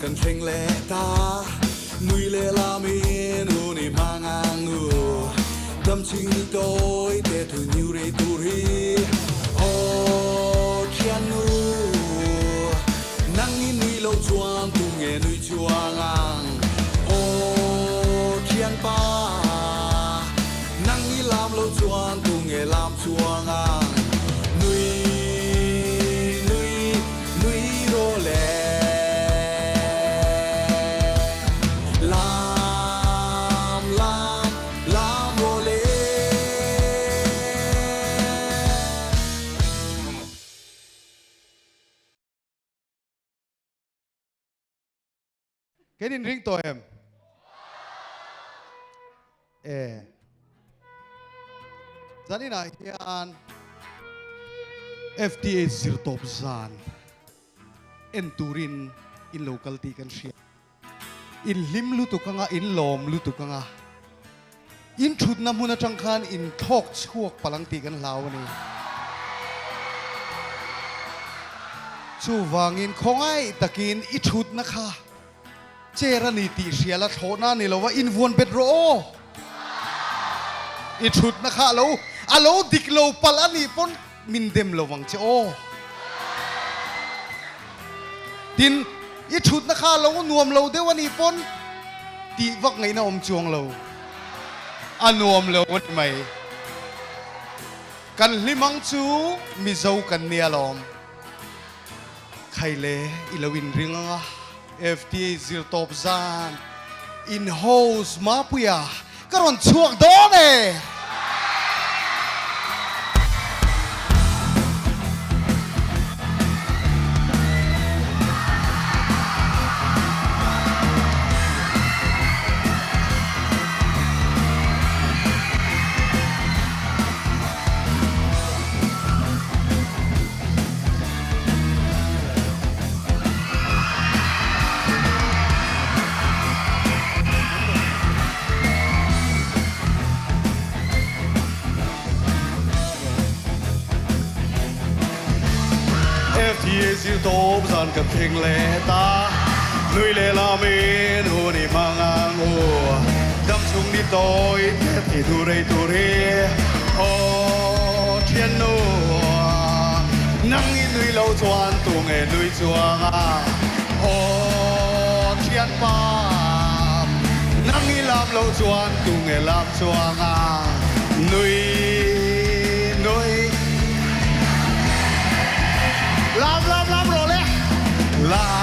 กันเพ่งเลตานุยเลลามีนูนี่มางางูดำชิงโดยเตทุนิวเรตูรีโอเทียนูนั่งนี่นุยเราจวนตุงเงนุยจวงอังโอเทียนป้านั่งนี่ลามเราจวนตุงเงลามจวงอังcái đình ring tôi em za ni na hian FTA zir top zan en turin in local ti kan ria in lim lu tu kanga in lom lu tu kanga in thut na huna tang khan in thok chuak palang ti kan hlaw ni chu wangin khongai takin I thut na khaเจรณีติเสียละโทน่านี่เราว่าอินวนเป็ดโรอีชุดนะคะเราเราดิกเราปลานี่ปนมินเดมเราวังเจ้าดินอีชุดนะคะเรานวมเราเดี๋ยววันนี้ปนตีวักไงนะอมจวงเรานวมเราวันใหม่กันลิมังจูมิเจ้ากันเนียลอมใครเล่อิลวินริงอ่ะFTA zir top zan in house mapuya karon chuak done FTA zir top zan kan theng le ta nui le la me hu ni mangang o dam chung ni toi ti tu re o thiên no nang ni nui lo chuan tu nge nui chuang a o thiên pa nang ni lam lo chuan tu nge lam chuang a nui lam rồi đấy lam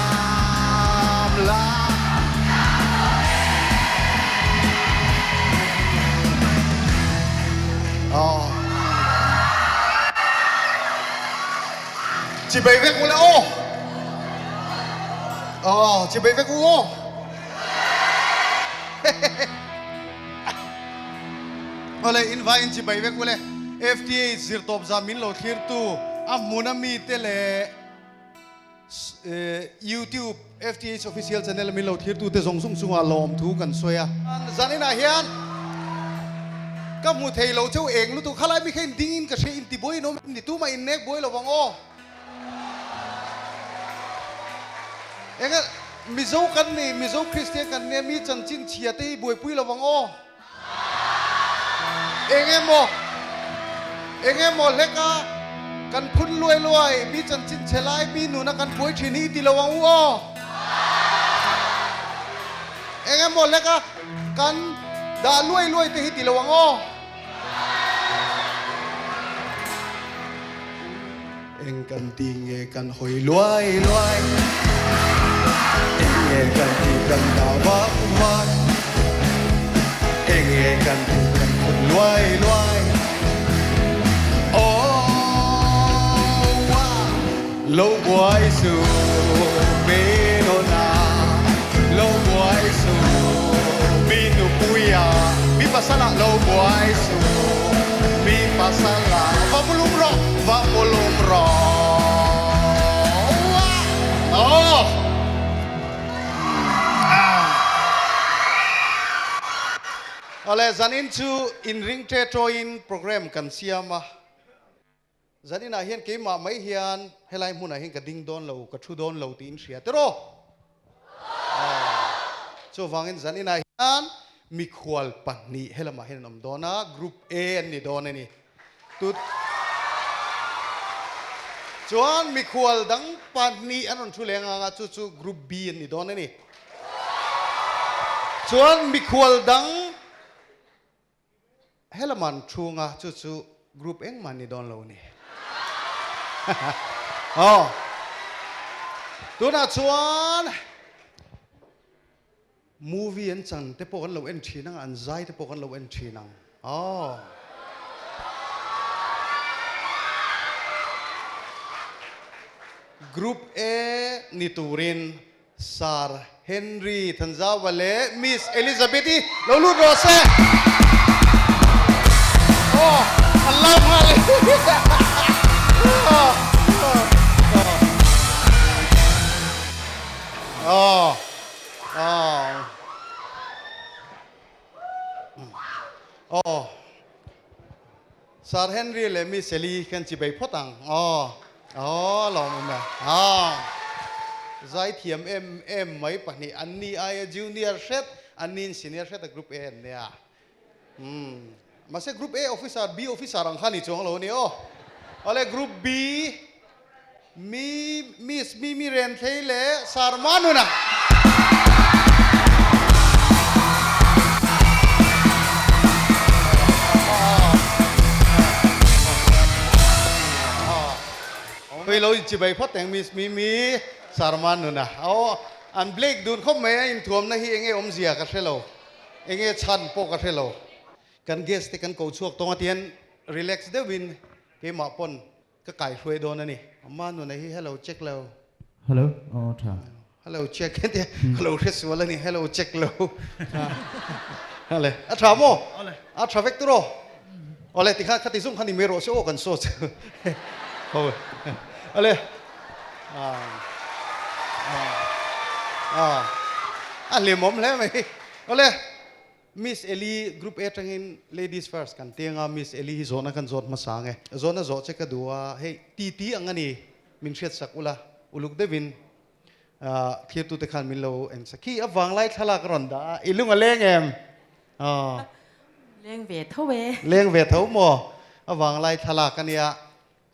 chị bay về cô là chị bay về cô ole invite chị bay về cô là FTA zir top zamin lo thir tu amunami tele YouTube FTH official channel mi lo thir tu te zong sung sunga lom thu kan soya zani na hian ka mu thei lo cheu eng lu tu khalai mi khen ding in ka she in ti boy no ni tu ma in nek boy lo wang o enga mi zo kan ni mi zo Christian kan ne mi chan chin chia te boy pui lo wang o enge mo lekaกันพุ่นรวยมีจันจินเชลัยมีหนูนักกันป่วยทีนี้ตีละวังวัวเองหมดแล้วก็กันด่ารวยตีตีละวังวัวเองกันตีเงกันหอยรวยเองเงกันตีกันดาววักเองเงกันตีกันคนรวยlâu quay su beno na lâu quay su binu puya bi pasala lâu quay su bi pasala vamos lumro ale zanin chu in ring te troin program kan siama zani na hian ke ma mai hian helai mun a hin ka ding don lo ka thu don lo tin ria te ro โจวังอินจันอินาฮินมีขวลปันนี่เฮลมาเห็นนมโดนะกรุ๊ปเอนี่โดนนี่ตุดจวนมีขวลดังปันนี่อันนั้นชุเลงอ่ะจู่กรุ๊ปบีนี่โดนนี่จวนมีขวลดังเฮลมันชูงะจู่กรุ๊ปเอ็งมันนี่โดนเรานี่อ๋อตัวน่ะชวนมูวี่อันจันเตปกันเราเอ็นทีนังอันใจเตปกันเราเอ็นทีนังอ๋อกรุ๊ปเอนิตูรินซาร์เฮนรี่ทันซาวเล่มิสเอลิซาเบธีเราลูดโรเซ่โอ้อัลลอฮ์มาเลยอ๋ออ๋ออ๋อซาร์เฮนรี่เลมิเซลีกันจีไปพอตังอ๋ออ๋อลองมั้ยอ๋อใจเทียมเอ็มไม่ปะนี่อันนี้ไอ้จูเนียร์เซตอันนี้ซีเนียร์เซตกรุ๊ปเอเนี่ยมาเซกรุ๊ปเอออฟฟิศาร์บีออฟฟิศาร์อังคารนี่จงเราเนี่ยโอ้อะไรกรุ๊ปบีมีเรนเทเลสารมานุนะเฮ้ยเราจีบไปพัดแต่งมีสารมานุนะเอาอันเบลกดูนเขาไม่อินทวมนะฮีเองอมเสียกันเชลเองชันโปกันเชลกันเกสต์กันโกชวกตรงที่นั้นรีแลกซ์เดวินเกมมาปนก็ไก่ช่วยโดนนะนี่มาหนูนะฮี hello check แล้ว Hello อ๋อครับ hello check กันเดีย hello เทสวันนี้ hello check แล้วอะไรอ่ะถามโมอ่ะทราเวกตัวอะไรที่ข้าที่สุ่มขันนี่เมโรเชโอกันโซ่โอ้ยอะไรเลี้ยมอมแล้วไหมอะไรมิสเอลีกรุ๊ปเอทังอิน ladies first กันเตียงมิสเอลีโซนกันโซนมาสังไงโซนโซนเช็คกันดูว่าเฮ้ยตีอังนี้มินเช็ดสักอุลุกเดวินเทียบตัวเตขันมินโลเอ็นสักขี้วังไล่ทลากรอนดาอิลุงอะไรเงี้ยเลี้ยงเวทเท่าเวเลี้ยงเวทเท่าหมอวังไล่ทลากันเนี่ย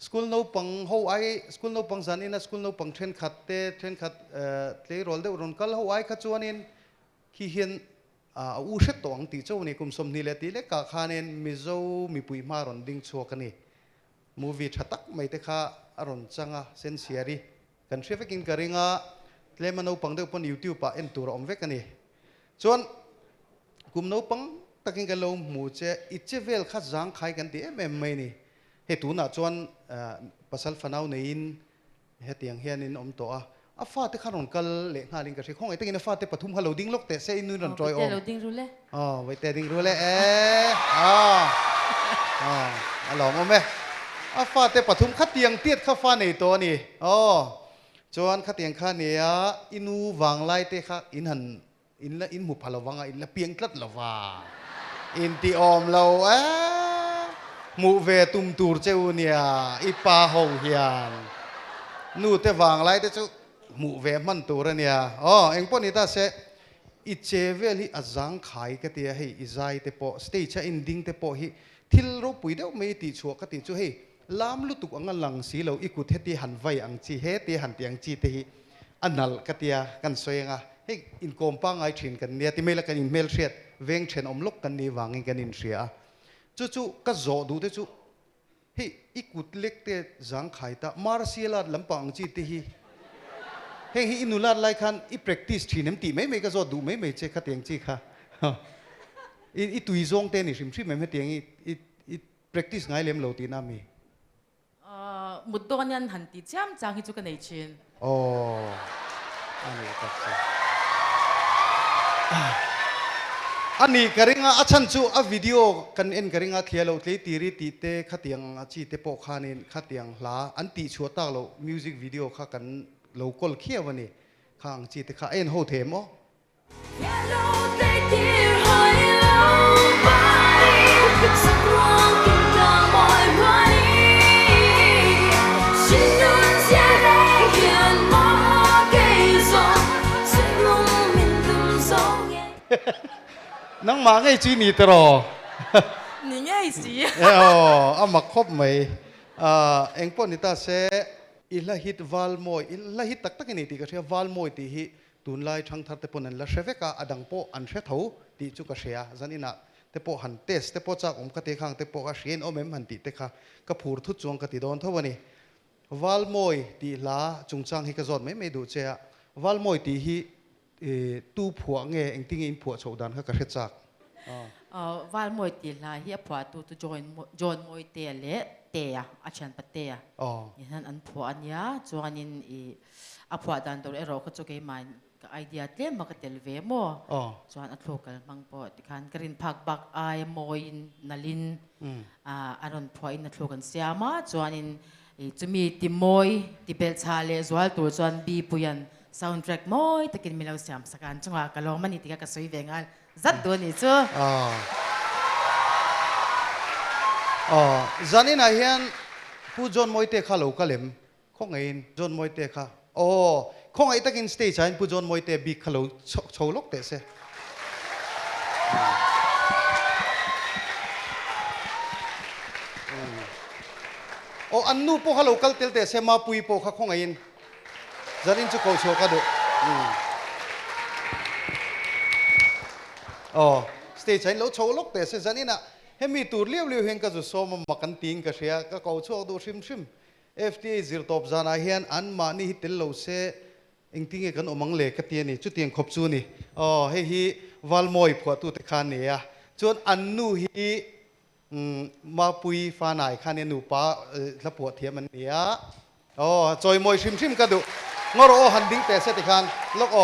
สกุลโนปังhowไอสกุลโนปังสันอินะสกุลโนปังเทรนขัดเตะโรลเดอรุนกัล how ไอขัดจวนอินขี้เห็นอุเสตตัวอังติเจ้านี่กุมสมนี่เลติเล็กกาคานินมิโซมีปุยมารอนดิ้งชัวกันนี่มูวี่ชัดตักไม่เตะข้าอารมณ์จังเซนเซียรีกันเชฟกินกระริงเลมันเอาปังเดือบปนยูทูบปะเอ็นตัวอมเวกันนี่จวนกุมเอาปังตะกินกันเราหมู่เจอิเจเวลข้าจางขายกันที่ไม่นี่เหตุน่ะจวนภาษาฟันเอาในอินเหตุอย่างเฮียนินอมตัวฟ้าเตะขนมกัลเละงานลิงกับเชคห้องไอ้ตะกินฟ้าเตะปฐุมฮัลโหลดิ้งล็อกเตะเซอินุนจอยอมเราดิ้งรู้เลยไว้เตะดิ้งรู้เลยหลงมั้ยฟ้าเตะปฐุมขัดเตียงเตี้ยข้าฟ้าในตัวนี่จวนขัดเตียงข้าเนี่ยอินูวางไล่เตะข้าอินหมู่พลวังอินละเปียงกลัดละว่าอินตีอมเราหมู่เวตุมตูร์เจ้าเนี่ยอีปาหงเฮียนนู่เตะวางไล่เตะเจ้าหมู่เวมันตัวเนี่ยเอ็งปนิตาเสอิเจเวลีอาจังขายกันเตียให้อิใจเตะโปสเตจอินดิ้งเตะโปฮิทิลรูปุยเดียวไม่ติชัวกันติจูให้ล้ามลุตุกอังลังสีเราอีกุเทติหันไวอังจีเฮติหันเตียงจีเตหิอันนัลกันเตียกันสวยงาให้อินโกมปังไอทรินกันเนี่ยที่ไม่ละกันอินเมลเชียดเวงเชนอมลกกันนี่วางเงินกันอินเสียจู่ก็โจดูเตจู่เฮ้อีกุเล็กเตจังขายตามาร์เซียลาลำปังจีเตหิเฮ้ยอินุลาไลคันอี practice ทีน้ำตีไม่ก็โจดูไม่เช็คขัดเตียงจีค่ะอีตุยซงเตนี่ชิมไม่เตียงอี practice ไงเลี้ยมโลตีน้ามีมุดตัวยันหันตีจ้ำจางให้จุกันในชินอันนี้ก็ใช่อันนี้กริงอาชันจูวิดีโอกันเอ็นกริงอาเทียเราเลยตีรีตีเตขัดยังจีเตปอกขานินขัดยังลาอันตีชัวตาเรามิวสิกวิดีโอข้ากันเรากอลเขียวันนี้ข้างจีเตข้าเอ็นโฮเทม นังหมาไงจีนี่ตรอ 你爱死。 เอออามาครบไหมเอ็งปนิตาเสอิละฮิตวาลมอยอิละฮิตตักนี่ตีก็เชียวาลมอยตีฮิตุนไลช่างทัดเตปนันละเชฟกาอดังโปอันเชทหูตีจุกเชียจันอินะเตปหันเตสเตปจากอมกติขังเตปกเชียนอมเอ็มหันตีเตค่ะก็ผูรทุจวงกติโดนเท่าวันนี้วาลมอยตีลาจุงจังฮิกจอดไม่ดูเจ้าวาลมอยตีฮิตู้ผัวเงเอ็งติ้งอินผัวโฉดันเขาก็เชจากวันมวยตีลาเฮียผัวตัวจอนมวยเตะเละเตะอาจารย์ปะเตะนี่นั่นอันผัวอันยาจวนนินอาผัวดันตัวเราก็จะเกี่ยมันก็ไอเดียเต็มมาก็เตลเวโมจวนอันโลกมังปอดที่ขันกรินพักบักไอมวยนัลินอันนั้นผัวอินนัทโลกันเสียมาจวนนินจะมีติมวยติเบลชาเลจวนตัวจวนบีปุยันsoundtrack มวยตะกินมีเราเสียมสักการจังหวะกะลองมันนี่ติกะสวยเวงันจัดตัวนี่จ้ะจานินายเฮียนผู้จนมวยเตะข้าเหลวกะเลมคงไงจนมวยเตะข้าคงไงตะกินสเตจไอ้ผู้จนมวยเตะบีข้าเหลวโชว์ลกเตะเสอันนู้พวกข้าเหลวกัลเตลเตะเสมาปุยโปข้าคงไงจานินจะโกโชกันดูสเตจไอ้เราโชว์ลกเตะเสจานินะเฮมีตูเลี้ยวเฮงก็จะโซมมากันติงก็เสียก็เขาโชว์ดูชิม FTA จิรตบจานาเฮียนอันมานี่ฮิตเลวเสอิงติงกันอมังเล็กตีนี่จุดเตียงขบจูนี่เฮีวอลมอยผัวตุตะคานเนี่ยจนอันนู้ฮีมาปุยฟ้าไหนคานเนี่ยหนูป้าละปวดเทียมันเนี่ยจอยมอยชิมก็ดูงอรอหันดิ้งแต่เสติคานลก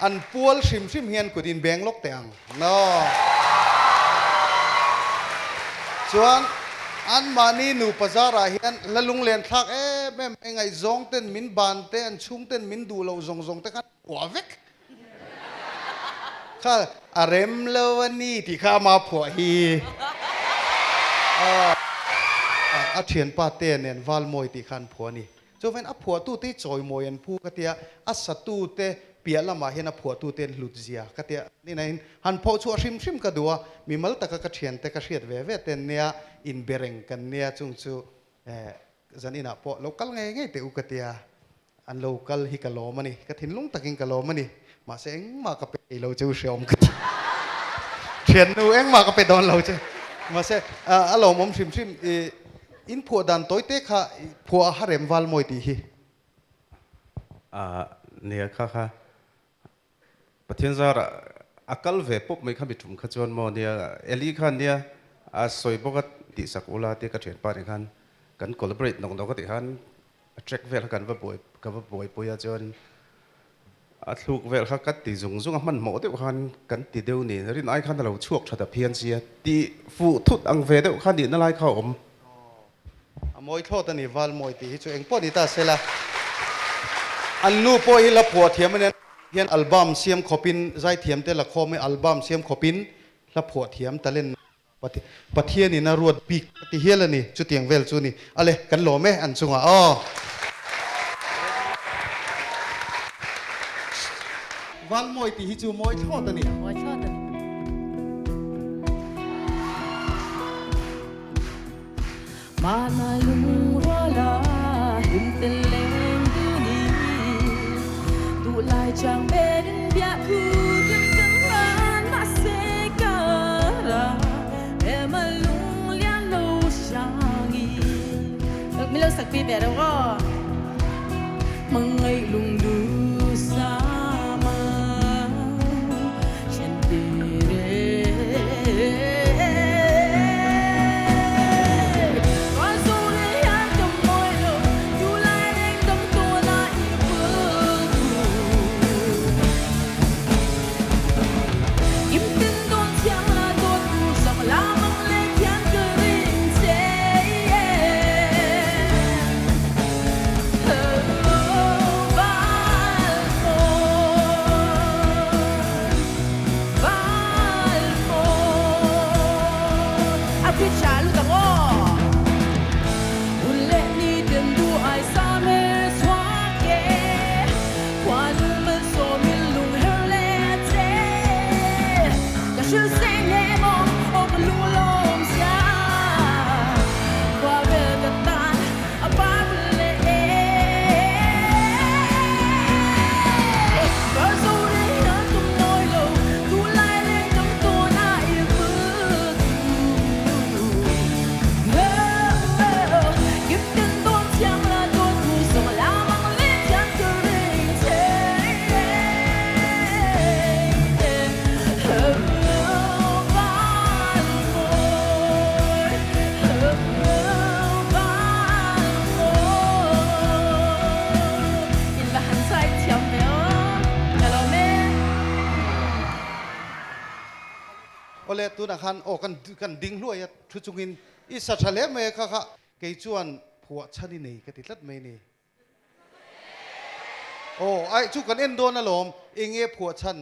อันปัวชิมเฮียนกุดินแบงลกแต่งส่วนอันมานี่หนูภาษาราเฮียนละลุงเลียนทักแม่ไงจงเต้นมินบานเต้นชุ่งเต้นมินดูเราจงเต้นกันหัวเวกข้าอารมณ์เลวันนี้ที่ข้ามาผัวฮีอาเทียนป้าเต้นเนี่ยวาลมวยที่ขันผัวนี่จนเป็นผัวตู้ที่จอยมวยอันผู้กติยาสัตตู้เต้เปียละมาเห็นผัวตู้เต้นหลุดเสียกติยานี่นะหันพอชัวชิมก็ดูว่ามีมัลตะกะเทียนแต่กะเชียดเวเต้นเนี่ยอินเบรงกันเนี่ยจุงจูจันอินะพอโลกัลไงเตอุกติยาอันโลกัลฮิกะโลมันนี่กะทินลุงตะกินกะโลมันนี่มาเสงมากะเปเราจูเชียมกะเทียนนูเอ็งมากะเปดอนเราจูมาเสอารมณ์มชิมอินผัวดันตัวเตะข้าผัวหาเร็มวาลมวยตีฮีเนี่ยค่ะประเทศเราอากาศเวปุ๊บไม่ข้ามไปถุงขจรมอเนี่ยเอลีขันเนี่ยสวยปกติสักอุลาเตะกระเทียนปาร์ขันกันคอลลาบอร์ตน้องก็ติขันเช็คเวลกันว่าบ่อยปุยจนลูกเวลกันติจงมันหมดเดียวขันกันติเดียวนี่รินไอขันเราช่วงชัดเพียนเสียติฟูทุดอังเวเดียวขันดินอะไรเขามวยโทษนี่วาลมวยตีจูเองปอดีตาเสละอันนู้ปอยละผัวเทียมเนี่ยเฮียนอัลบั้มเสียมขบินใจเทียมแต่ละคอไม่อัลบั้มเสียมขบินละผัวเทียมแต่เล่นปะเทียนี่น่ารวดปีกติเฮียละนี่จุดเตียงเวลจูนี่อะไรกันหล่อไหมอันสุงอ่ะวาลมวยตีจูมวยโทษนี่มวยโทษนี่Mana lumrola hinteleng duni tu lai chang ben bia ku kan kan masekara emalung lian lo shangi mi lo sak pi be ro go mangai lung du sama chen tere Bye. อเลตุนักขันโอ้กันดิ้งรวยทุจุกินอิสัชเลเมค่ะค่ะเกยจวนผัวชันนี่กติดลัดไม่นี่โอ้ไอจุกันเอ็นโดนนะลมเองเงี้ยผัวชัน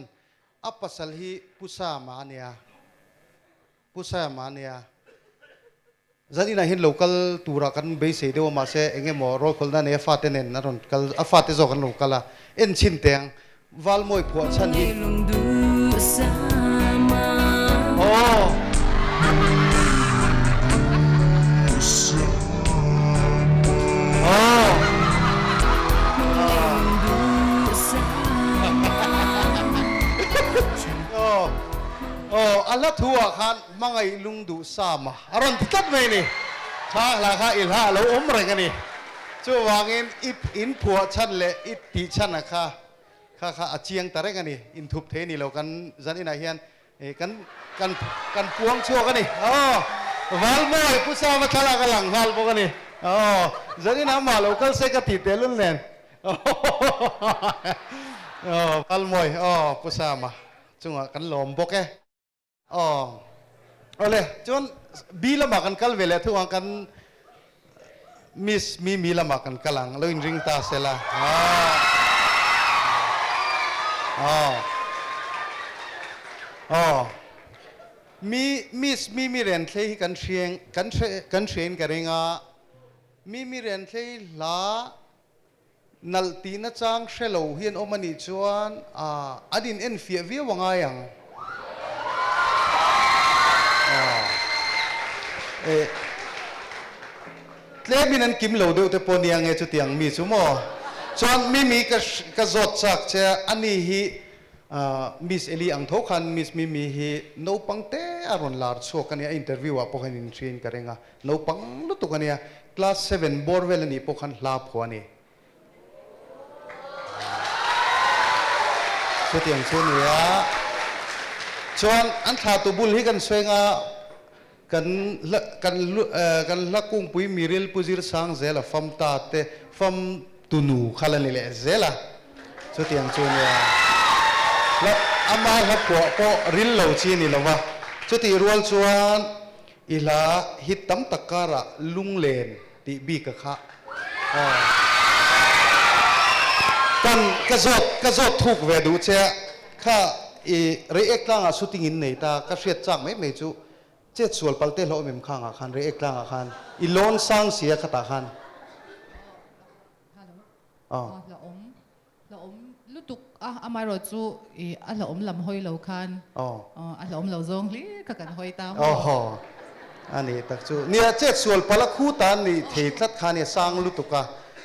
อัปปัสสลีพุทธามาเนียพุทธามาเนียจันนี่นะเห็น local ตัวรักันเบสเดียวมาเสเองเงี้ยมอโรคนนั้นเอฟาเตเนนนะรอนกัลอฟาเตโซกัน local ละเอ็นชินเตียงวาลมวยผัวชันนี่โอ้โอ้โอ้อัลลัทัวขันมังไอลุงดูสามาอารมณ์ตัดไปนี่ข้าละข้าอิลฮะเราอมอะไรกันนี่จู่วางอินผัวชันเละอิปีชันนะข้าอาเจียงแต่ไรกันนี่อินทุบเทนี่เรากันจันนี่นายเฮียนกันพวงชั่วกันนี่อ๋อวาลมวยผู้สาวมาทะเลาะกันหลังวาลพวกกันนี่อ๋อจันนี่น้ำมาเรากันเสกติดเตลุนเลนอ๋อวาลมวยอ๋อผู้สาวมาจังหวะกันหลอมพวกแกอ๋อเอาเลยจนบีละมากันกัลเวลทุกวันกันมีละมากันกัลังแล้วอินริงตาเสละอ๋อมีเรียนที่กันเชียงกันเทรนกันเองมีเรียนที่ละนัลตีนัจังเชลล์เฮียนอมันนี่จวนอดินเอ็นเฟียวิววังไงยังเล่บินันกิมโลเดียวแต่ปนียังไงจุดยังมีสุโมจวนมีกระจดจากเจ้าอันนี้ฮีมิสเอลีอังทคันมิสมีฮีโนปังเตอารอนลาร์โชกันเนี่ยอินเทอร์วิวว่าพวกนี้เทรนกันเองโนปังลุตุกันเนี่ยคลาส7บอร์เวลนี่พวกนี้ลาบหัวนี่สุดยังสุดเนี่ยจวนอันขาตุบุลฮีกันสวยงากันลักกุ้งปุยมิริลปุจิรสังเซล่ะฟัมตาเตฟัมตุนูขลันนี่แหละเซล่ะสุดยังสุดเนี่ยแล้วอามาฮับพอริลเหล่าชีนี่ละวะสุดที่รัวชวนอิลาฮิตตั้มตะการะลุงเลนติบีกะขะกันกระจดถูกเวดูเจ้าข้าเรียกกลางสุดที่งินในตากระเสียจังไม่จูเจ็ดส่วนปัลเตลเราเอ็มข้างอาคารเรียกกลางอาคารอีโลนสร้างเสียขตาคารเราอมลุตุกอามาโรจูเราอมลำหอยเราคันเราอมเราจงลีกันหอยตามอันนี้ตักจูเนี่ยเจ็ดส่วนปัลคู่ตานี่เทิดลัดคาเนี่ยสร้างลุตุกะ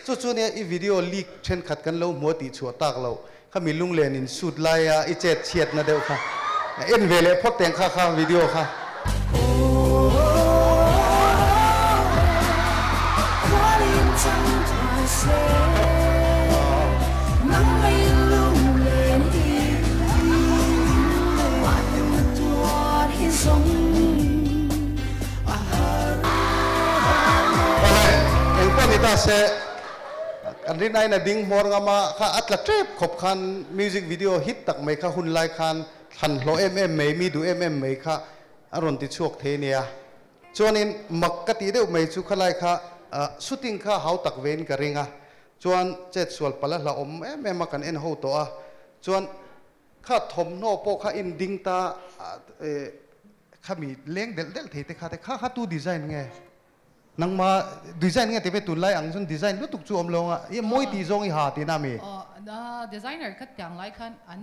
จู่เนี่ยอีวิดีโอลีกเช่นขัดกันเราหัวตีชัวตากเราข้ามีลุงเลนินสุดไล่อีเจ็ดเฉียดนะเดียวค่ะเอ็นเวลพอแต่งข้าวิดีโอค่ะตาเสอันนี้นายน่ะดิ้งมอร์งามาข้าอัตลักเทปขบคันมิวสิกวิดีโอฮิตตักไม่ข้าหุ่นไลคันทันโลไม่มีดูไม่ข้าอารมณ์ติดช่วงเทเนียจวนนี้มักกะติเดียวไม่ชุขไลข้าสุดทิ้งข้าเฮาตักเวนกระริงจวนเจ็ดส่วนปละละไม่มากันเอ็นเฮาตัวจวนข้าทมโนโปข้าอินดิ้งตาข้ามีเลี้ยงเดลเทแต่ข้าตู้ดีไซน์ไงนังมาดีไซน์ไงแต่เป็นตุนไล่อังส่วนดีไซน์รู้ตุกจูอมลงยี่มวยตีจงอีหาตีน่ามีดีไซเนอร์คัดอย่างไรคันอัน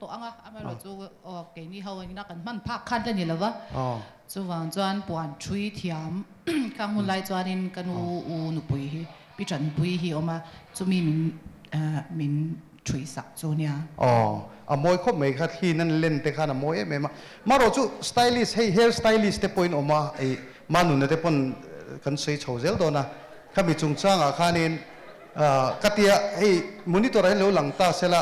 ตัวอ่ะมาเราจูเกนี่เขาอันนี้นักกันมันพักคันได้นี่แล้ววะจูวางจวนปวนชุยเทียมข้างหุ่นไล่จวนนินกันอูนุปุยพี่จันปุยฮีออกมาจูมินชุยสักจูเนี่ยมวยเขาไม่คัดที่นั่นเล่นแต่ข้าน่ะมวยมาเราจูสไตลิสต์ให้เฮร์สไตลิสต์เตปอยน์ออกมาไอ้มาหนุนเตปอนกันสวยโฉเซลโดนะข้ามีจงจ้างอาคารนี้กัตยาให้มุนิตัวไรเลี้ยวหลังตาเสละ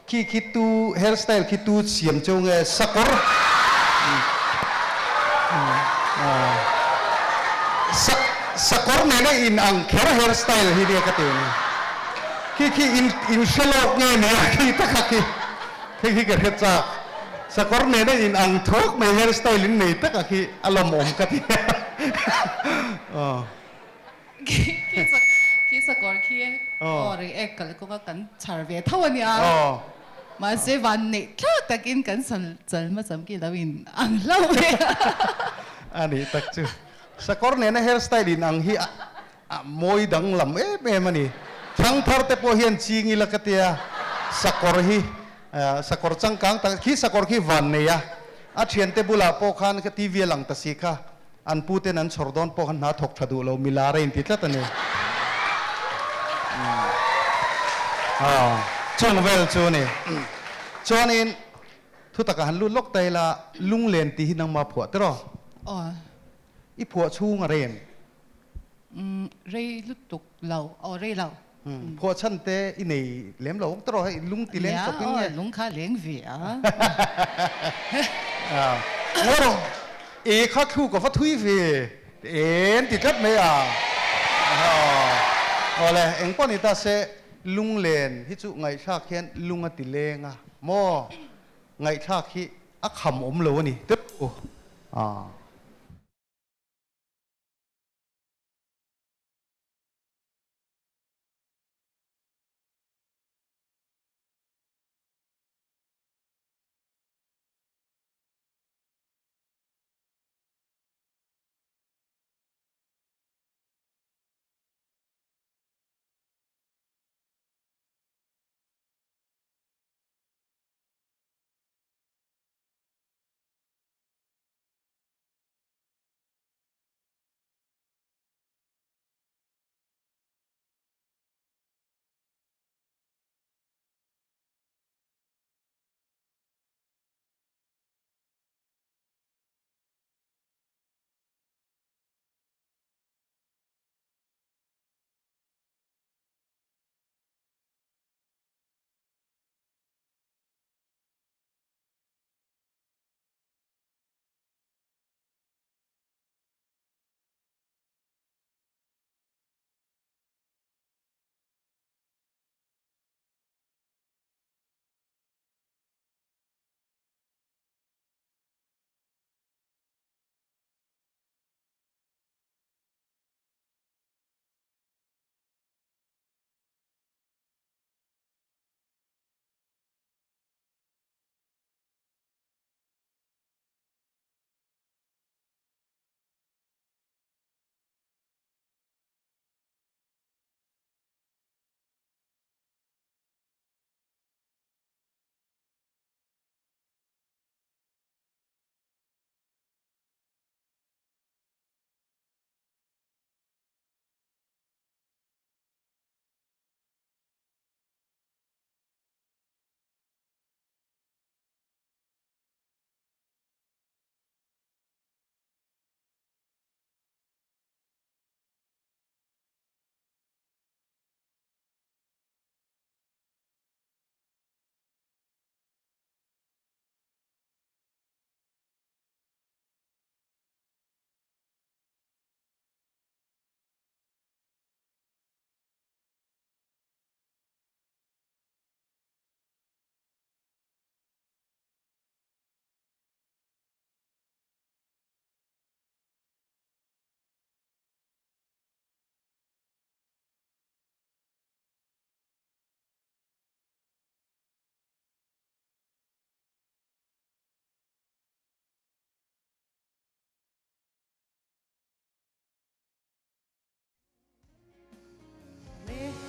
คิดตูเฮร์สไตล์คิดตูเสียมจงสักกอร์สักกอร์เนี่ยอินอังเคร์เฮร์สไตล์ที่เดียกัตยาคิอินเชลล์เนี่ยคิตะคิกระเทศจ้า สกอร์เนี่ยได้ยินอังทุกไม่เฮร์สไตล์ลินนี่ตั้งแต่ที่อารมณ์อมกันที่อ๋อ คิดสกอร์คิดอ๋อเรียกกันก็กันชาร์เวทเท่านี้อ่ะมาเซวันนี้แค่ตะกินกันสันจันมาสำกินแล้ววินอังเล่าเลย อันนี้ตักจูสกอร์เนี่ยนะเฮร์สไตล์ลินอังฮีมวยดังลำเม่มันนี่ทั้งทอร์เตโพเฮียนชิงิลักเตียสกอร์ฮีสกอร์จังกังตักฮีสกอร์ฮีวันเนี่ยอาเชียนเตบุลาโปคันกับทีวีหลังตัสิกาอันพูดเตนันชอร์ดอนโปคันหาทกชัดูเรามิลาเรนติดละตันเนี่ยจงเวลจูนี่จอนินทุตกหันลุลกไตละลุงเลนตีหินังมาผัวตรออ๋ออีผัวชูงเรนเร่ลุตุกเราอ๋อเร่เราผัวฉันเตอินี่เลี้ยมเราตรอให้ลุงตีเลี้ยงสักนิดเนี่ยลุงข้าเลี้ยงเวียโอ้อีข้าคู่กับฟัดทุยเวียเอ็นติดทัดไหมอ๋อเลยเอ็งป้อนี่ตาเสลุงเลนที่จุไงชาเขียนลุงติเลงโมไงชาขี้อักขำอมเลวนี่ตึ๊บ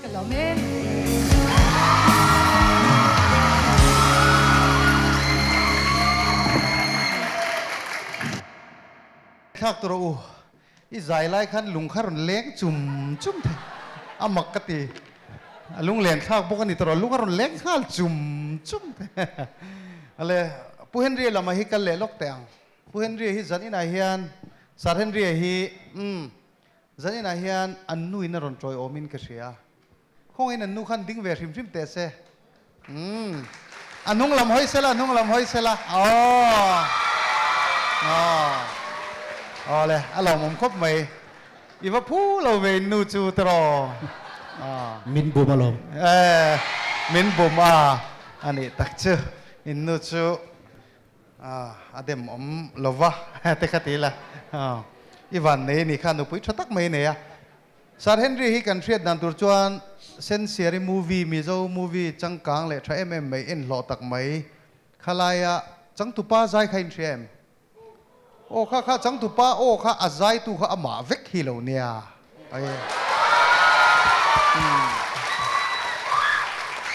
กันแล้วแม่ชากตัวอีใจไล่ขันลุงขรุนเล็กจุ่มเถอะอามักกติลุงเลี้ยงชากพวกนี้ตัวลุงขรุนเล็กข้าจุ่มเถอะอะไรผู้เห็นเรียลมาฮิกันเล่ลกแต่งผู้เห็นเรียฮิจันอินาเฮียนสารเห็นเรียฮิจันอินาเฮียนอันนู้อินรอนจอยโอมินกเสียคงอินันนู้ขันดิ้งเวริมเตะเสอันนุ่งลำห้อยเสละนุ่งลำห้อยเสละอ๋อเลยอารมณ์ผมครบไหมอีว่าผู้เราเวนูจูตรอมินบุมอารมณ์มินบุมอันนี้ตักเจออินนูจู adem lova te khatila iwan nei ni khan upui thatak mai ne ya Sir Henry hi kan thriat dan tur chuan sen series movie mizo movie changkang le tha mai en lo tak mai khalaya changtupa zai khain threm o kha changtupa o kha azai tu kha ama vek hi lo nia ai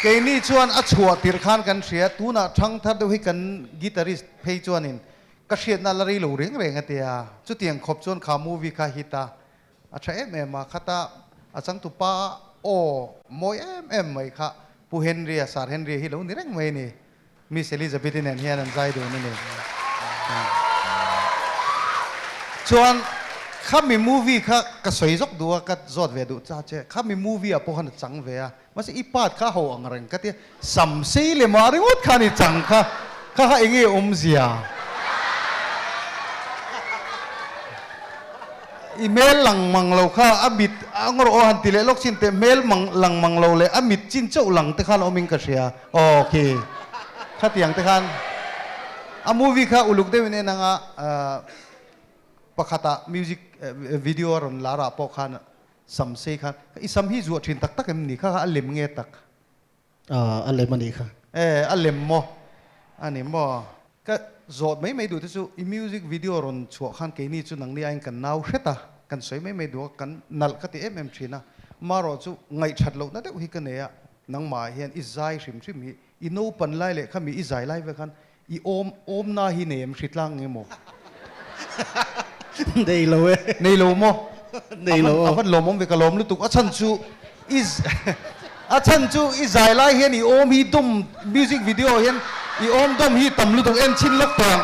cái này chuan a chua tir khan kan thria tu na thang thar do hi kan guitarist phei chuan in ka hriat na lari lo reng reng atia chu tiang khop chuan kha movie kha hita a tha ma khata a chang tu pa o moi mai kha pu Henry a Sir Henry hi lo ni reng mai ni Miss Elizabeth in an hian an zai do ni chuan khá mi movie khá cái soi dốc đua cái giọt về đủ cha che khá mi movie à po han chẳng về à mà sẽ ipat khá hậu ang reng cái tia sầm xí le mà ring út khá ni chẳng khá khá ingi zia email lang mang lâu khá abit angor o han tile lok chin te mail lang mang lâu le amit chin chau lang te khan oming ka sia okay khá tiang te khan a movie khá uluk de ne nanga pakhata music video ron lara po khan sam se khan isam hi zu thin tak tak em ni kha alim nge tak alem ani kha alem mo ani mo ka zot mai du te chu music video ron chu khan ke ni chu nang ni ain kan nau hreta kan soi mai du kan nal ka ti em thina maro chu ngai that lo na de hi ka ne ya nang ma hian izai hrim hi i no pan lai le khami izai lai ve khan i om na hi nem hritlang nge mo nei lo e nei lo mo nei lo a van lom om ve ka lom lu tuk a chan chu is zai lai hian i om hi dum music video hian i om dum hi tam lu tuk en chin lok tang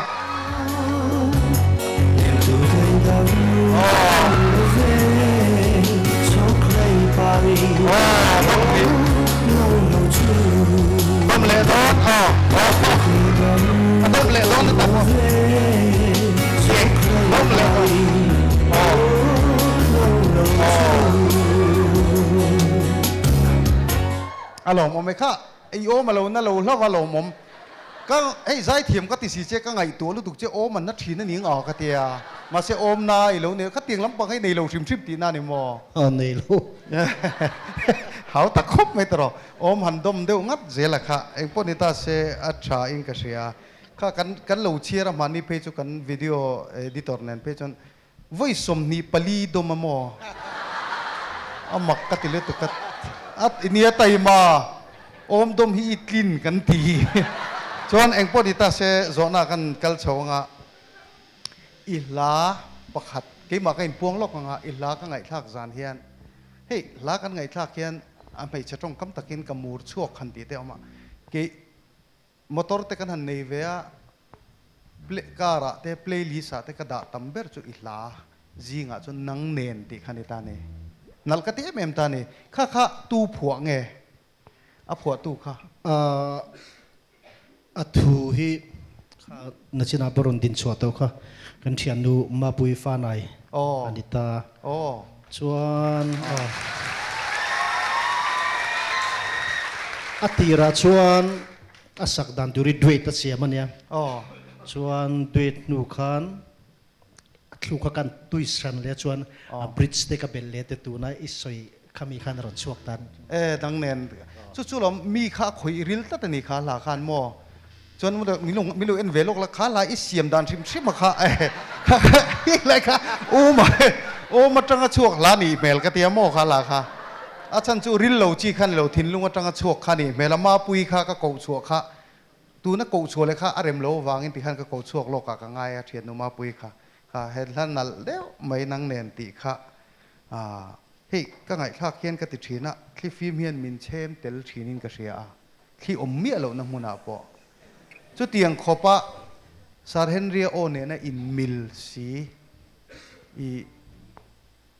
bom le don bom le don ta bom le alo mom kha ai o malo na lo lo alo mom ka ai zai thiam ka ti si che ka ngai tu lu tuk che o man na thin na ning a ka tia ma se om na i lo ne ka tiang lam pa kai nei lo trim ti na ni mo nei lo hau ta khop mai tro om han dom deu ngat zela kha eng ponita se acha in ka sia kha kan lo chiara mani pe chu kan video editor nen pe chon voice som ni pali dom mo amak ka ti le tu ka at inia tai ma om dom hi itlin kan ti chon eng ponita se zona kan kal chawanga ila pakhat ke ma kain puang lok nga ila ka ngai thak zan hian hey la kan ngai thak hian a mai chatong kam takin kamur chuak khan ti te ama ke motor te kan han nei ve a kara te playlist a te ka da tamber chu ila zinga chu nang nen ti khani ta ne nal ka ti em ta ne kha tu phuwa nge a phuwa tu kha a thu hi na china boron din chwa to kha kan thian nu ma pui fa nai anita chuan atira chuan asak dan duri duet ta siam ania chuan duet nu khan thlu kha kan tuisan le chuan a bridge te ka bel le te tu na isoi khami khan ron chuak tan dang nen chu lom mi kha khoi ril ta ni kha la khan mo chon mi lu en velok la kha la i siam dan thim ma kha hi lai kha o ma tanga chuak la ni mel ka tia mo kha la kha a chan chu ril lo chi khan lo thin lunga tanga chuak kha ni mela ma pui kha ka ko chuak kha tu na ko chuak le kha arem lo wangin ti khan ka ko chuak lo ka ngai a thian nu ma pui kha he lan nal deu mai nang nen ti kha hey ka ngai thak hian ka ti thina khi film hian min chem tel thinin ka ria khi mi alo na huna po chu tiang khopa Sir Henry o ne na in mil si i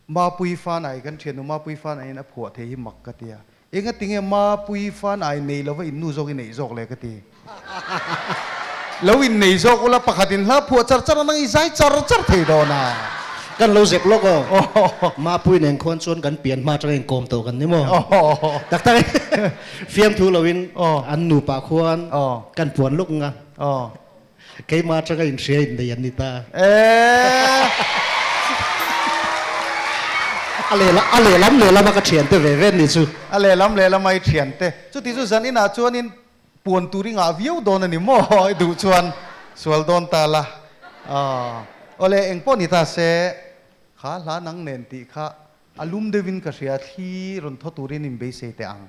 ma pui fan ai kan thenu ma pui fan ai na phua the hi mak ka tia enga tinge ma pui fan ai nei lo in nu zog in nei zog le ka ti lo in nei zog ola pakhatin la phua char char nang i zai char char thei do na kan lo zep lok ma pui neng khon chon kan pian ma tang kom to kan ni mo tak tak fiam thu lowin an nu pa khon kan puan luk nga เคยมาจังไงอินเสียอินเดียนนี่ตา อะไรล้ำเลยล้ำมากระเฉียนตัวเว่นนี่ซู อะไรล้ำเลยล้ำไม่เฉียนเตจุดที่สุดสันนี่นะชวนนี่ปวนตุริงอาวิวโดนนี่มั่วดูชวนสวลโดนตาละโอเลเองป้อนี่ตาเสขาหลานังเนนติขาอารมณ์เดวินกระเสียที่รนทตุรินิมเบสเตอัง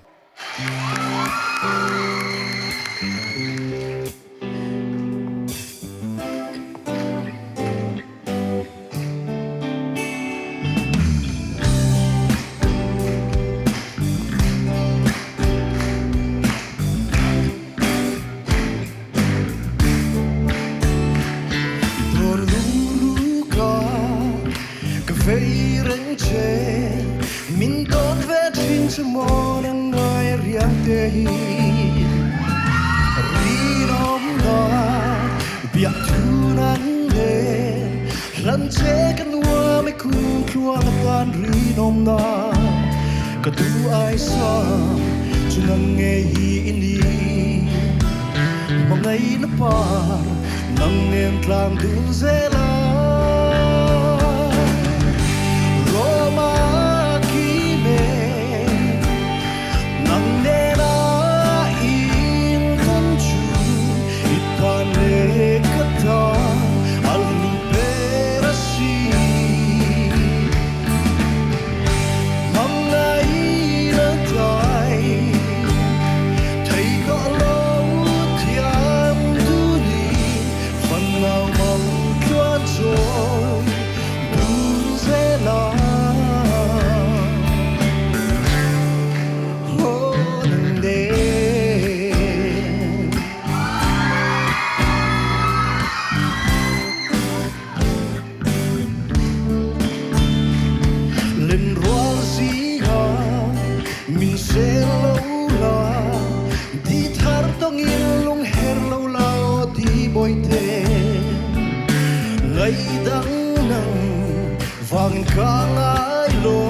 Torluka Kafeirenche Min tot vetrin se moren Ngai riante hi Rinom na Biak tunan de Ranche kanwa me kun Kluang tan rinom na Katu ai sa Chunang hi ini Mangai na par Nang em tlam dun zela Roma kime Nang nena in kanchu Itan le kata Al perasi Mangai na tay Thay ko lâu thiam tu ni phần nào mong chuan rồi đủ dễ là hôn đêm lên roa gì ha mình sẽ lâu là đi thar tông yên lung her lâu lao đi bồi thế ngày đắng nắng vàng ca ngái lô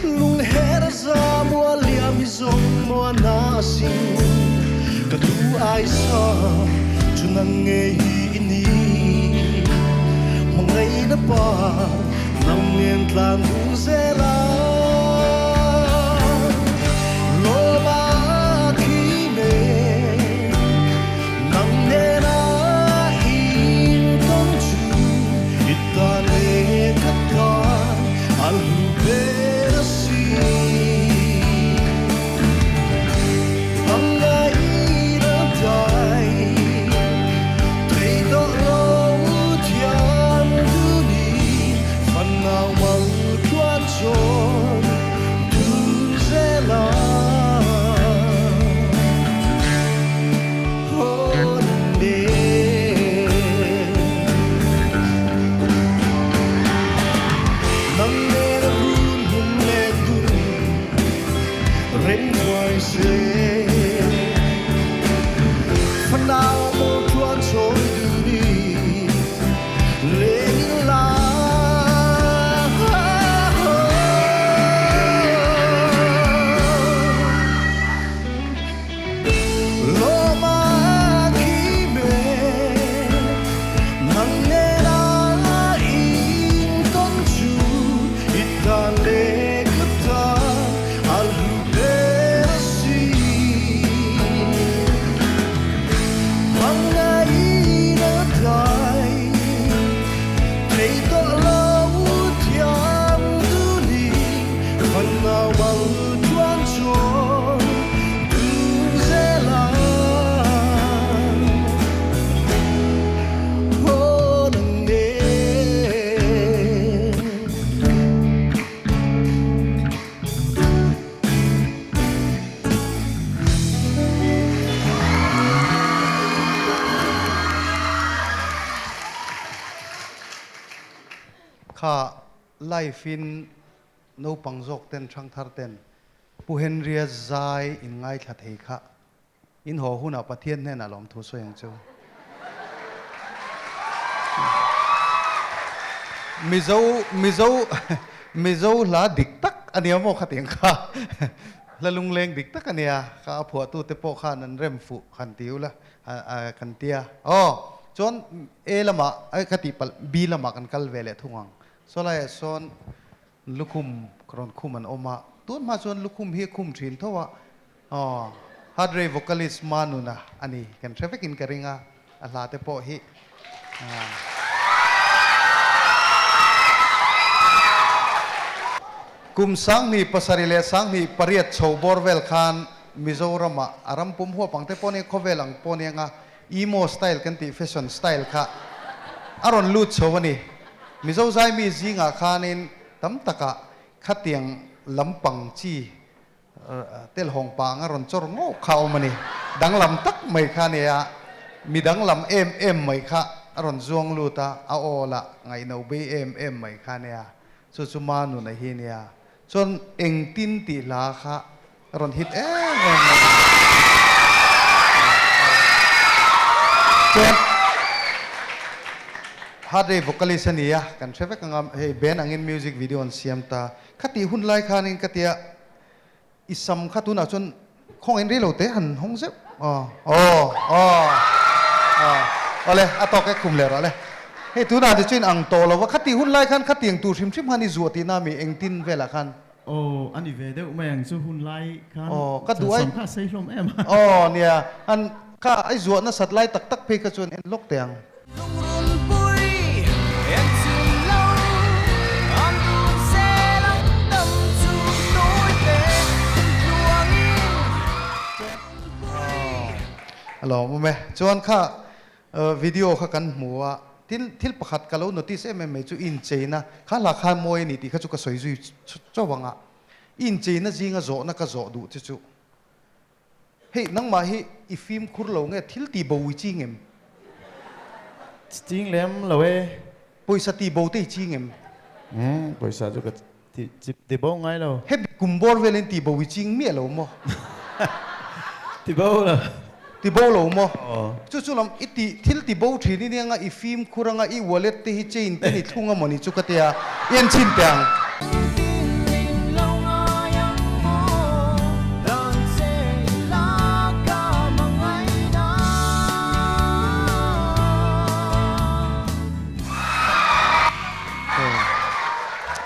lung her ra mua liam zong mua na sin cả tu ai sa chu nang nghe hi ni mong ngày na pa nang nên tlan du sẽ la lo ba khi mê nang nena in tong chu itane kata al berasi angai na dai thấy đó lâu thiam du ni phần nào mau chuan tròn du sẽ là hôn đêm nắng nê run hum lê tung rèn ngoài xe phần nào một chuan trôi đi lên la lo ma khi mê nang nê na in con chu itan le kata al berasi mangai na dai thấy đó lâu thiam du ni phần nào bằng chuan tròn du dễ là hôn đêmข้าไล่ฟินโนปังจกเต้นช่างทาร์เต้นผู้เห็นเรียใจอินไงขัดเหข้าอินหัวหุ่นเอาประเทียนแน่นอารมณ์ทุสวยอย่างเจ้ามิโซลาดิกตักอันนี้โมขัดเองข้าละลุงเลงดิกตักอันนี้ข้าผัวตู้เตโปข้านั้นเริ่มฟุขันติวละขันเตียอ๋อ จนเอละมาไอ้คติปบีละมากันกัลเวเลทุ่งโซไลซอนลุคุมกรอนคุมมันออกมาตัวมาจนลุคุมเฮียคุมทินเท่าว่าฮาร์ดเรย์วอคาลิสมานุนะอันนี้กันเทรฟิกินกระริงอัลลาเตโปฮิกุมสังนี่ภาษาเลสังนี่ปริยัติชาวบอร์เวลคานมิโซรามาอารัมปุ่มหัวปังเตโปนี่โคเวลังโปนี่งาอีโมสไตล์กันติแฟชั่นสไตล์ค่ะอารอนลูดชาวนี่มิโซใจมีจิงอาคานินตั้มตะกะขัดเตียงลำปังจีเตลหงปางอารอนจรโง่เข้ามานี่ดังลำตักไม่ค่ะเนี่ยมีดังลำเอ็มไม่ค่ะอารอนจวงลูตาเอาโอละไงนูบีเอ็มไม่ค่ะเนี่ยสุมานุนฮีเนี่ยจนเองตินติลาค่ะอารอนฮิตจนฮาร์ดเรย์วอคาลิสนี่กันเชฟกังเฮ้เบนอังอินมิวสิกวิดีโอเสียมตาขัดตีหุ่นไล่ขานินขัดตีอิสมขัดตุน่ะจนคงเอ็นเรโลเตหันห้องเซฟอะไรอะตอกแค่คุมเลยอะไรเฮ้ตุน่ะจะช่วยอังโตแล้วว่าขัดตีหุ่นไล่ขันขัดตีอังตูชิมฮันนี่จวดตีน่ามีเองตินเวลาขันอันนี้เวเดอร์ไม่ยังจะหุ่นไล่ขันก็ดูไอ้ข้าใส่ลมเนี่ยอันข้าไอ้จวดน่ะสัตว์ไล่ตักเพกจนเอ็นลกเตียงฮัลโหลมั้ยจวนข้าวิดีโอข้ากันหัวทิลประคัดกันแล้วโน้ติสไม่จู่อินเจนะข้าหลักข้ามวยนี่ที่ข้าจู่ก็สวยจุยจ้าวังอ่ะอินเจนะจริงอ่ะโจนักก็โจดูจู่เฮ้ยนั่งมาเฮ้ยอีฟิล์มคุรโลงเนี่ยทิลตีบวิจริงเอ็มจริงแล้วเหรอเว้ยปุยสตีบวิตีจริงเอ็มปุยสตีก็ตีบง่ายแล้วเฮ้ยกุมบอร์เวลนตีบวิจริงเมียเราโม่ตีบเหรอตีโบโลโมจู่ๆลำอิติทิลตีโบทีนี่เนี่ยงอีฟิล์มคุรังอีวอลเล็ตที่ฮิจินที่นี่ทุ่งมันนี่จุกเตียยันชินเตียง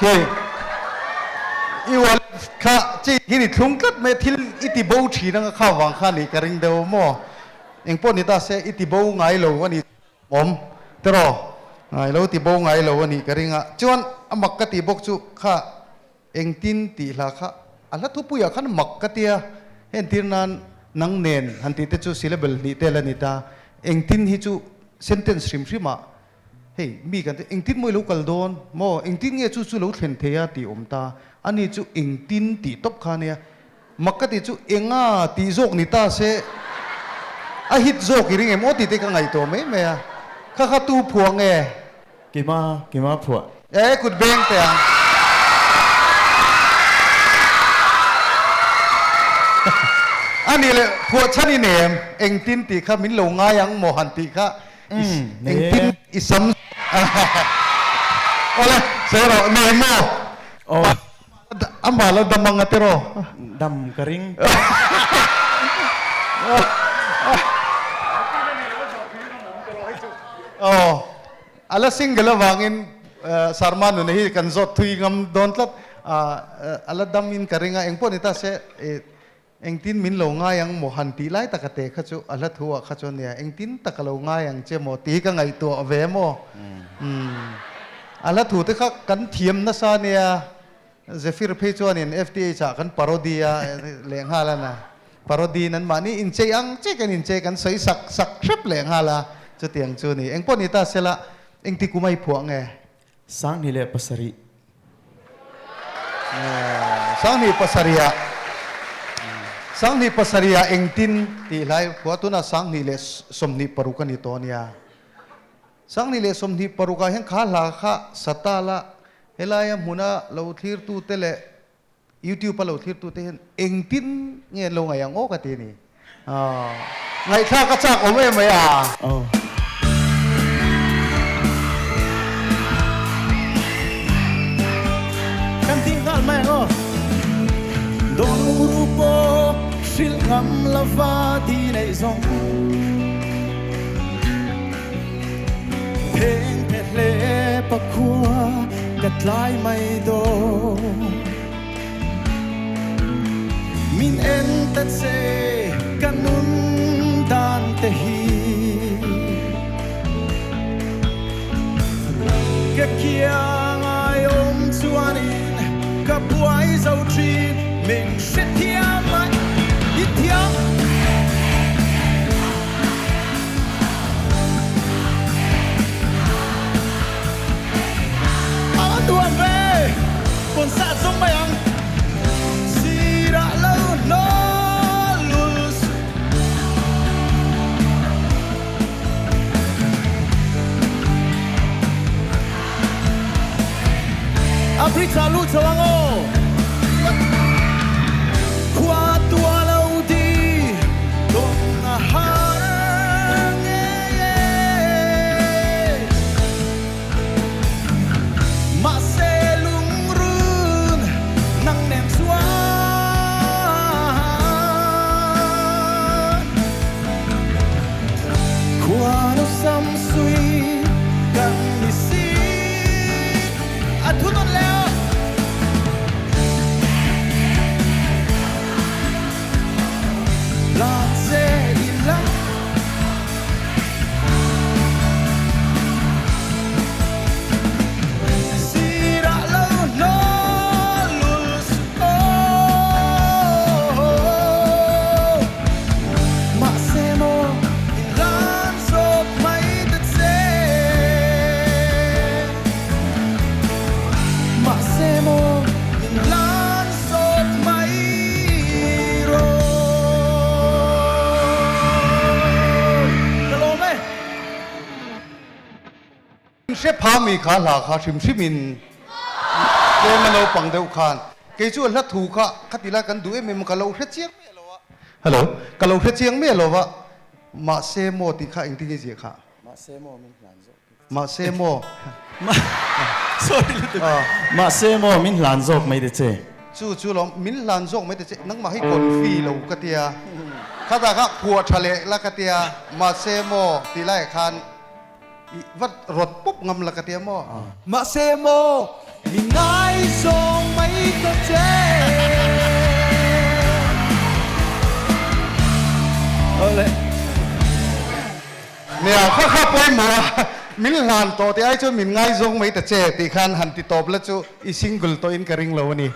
เกย์อีวอลข้าจีกินี่ทุ่งกัดเมทิลอิติโบทีนั่งข้าววังข้านี่กระริงเดวโมเองพวกนี้ตาเสอิติโบไงโลวันนี้ผมตรอไงโลติโบไงโลวันนี้กระริงอ่ะจวนมักกะติบกจุข้าเองตินติลาข้าอันละทุบปุยข้ามักกะติอ่ะเห็นที่นั้นนังเนนหันติเตจูซิลเบลนี่เตลนิตาเองตินฮิจูเซนเทนส์ริมริมาเฮ้ยมีกันเองตินมวยลูกกลโดนโมเองตินเนี่ยจู่ๆลูกเห็นเทียตีอมตาอันนี้จู่เองตินตีตบข้าเนี่ยมักกะติจู่เองอ่ะตีโจกนิตาเสอาฮิตโจกิริงเอ็มโอติเตกังไงตัวไม่เมียข้าตู้พวงเอกี่มาผัวกุดเบงเตียงอันนี้เลยพวกฉันนี่เนมเอ็งตินติข้ามินโลงายังโมหันติข้าเอ็งตินอิสมอะไรเสือเราเนมโอ้อัมบาลดำมังอัตโรดำกระริงalla single wangin sarmanu nahi kan zot thui ngam don tlat alla damin karinga engpo nita se engtin min lo nga yang mo hanti lai takate khachu alla thuwa khacho nia engtin takalo nga yang che mo ti ka ngai to ave mo alla thu te kha kan thiam na sa nia zefir phe chuanin fta cha kan parodia leng hala na parodi nan mani in che ang che kan sei sak trip leng hala chu tiang chu ni engpo nita sela eng ti kumai phuang e sang ni le pasari sang ni pasaria eng tin ti lai phuatu na sang ni le somni paruka ni tonia sang ni le somni paruka hen kha la kha satala helaya muna lo thir tu tele youtube pa lo thir tu te hen eng tin nge lo ngai ang o ka ti ni ngai tha ka chak o me mai a Don grupo sil ngam lava di nei zong ปักหัวกัดลายไม่โดมินเอ็นแต่เซกันนุนดานแต่ฮีกะเคียงอายอมชวนอินกับไว้เจ้าทรีมิงเสียเทียมันยิเทียตัวเว่บนสะสมไปยังสีระเล่าโนลุสอาพริชาลูชวังโอควาตัวเราดีตรงอาหารมาเซลุงรุนนังแนมสวานควานุซัมซุยกันดิซีอัดทุนนแล้วลาเซอิลาเชฟพามีขาหลาขาชิมชิมินเกมันเราปังเดียวกันเกจูลัดถูกค่ะขัดทีละกันดูเอ็มมันกะเราเฮ็ดเชียงไม่หรอวะฮัลโหลกะเราเฮ็ดเชียงไม่หรอวะมาเซโมติค่ะอิงที่เจียค่ะมาเซโม sorry มาเซโมมินหลานโจกไม่ได้เจ จู่ๆเรามินหลานส่งไม่ได้เจนังมาให้คนฟรีเรากะเตียข้าตาค่ะผัวทะเลละกะเตียมาเซโมตีไล่คันวัดรถปุ๊บงำละกะเตียหม้อ มาเซโมมีนายส่งไม่ก็เจเอาเลย เนี่ยข้าไปหมัวมิลลานโตที่ไอ้เจ้ามินง่ายจงไม่แต่เจตีขันหันติตบแล้วจู่อีซิงเกิลตัวอินกระริงเราวันนี้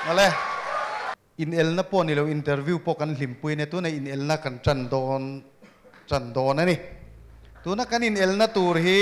มาเลยอินเอลนะพอนี่เราอินเตอร์วิวพอกันลิมปุยเนี่ยตัวในอินเอลนะกันจันโดนนะนี่ตัวนักกันอินเอลนะตูร์ฮี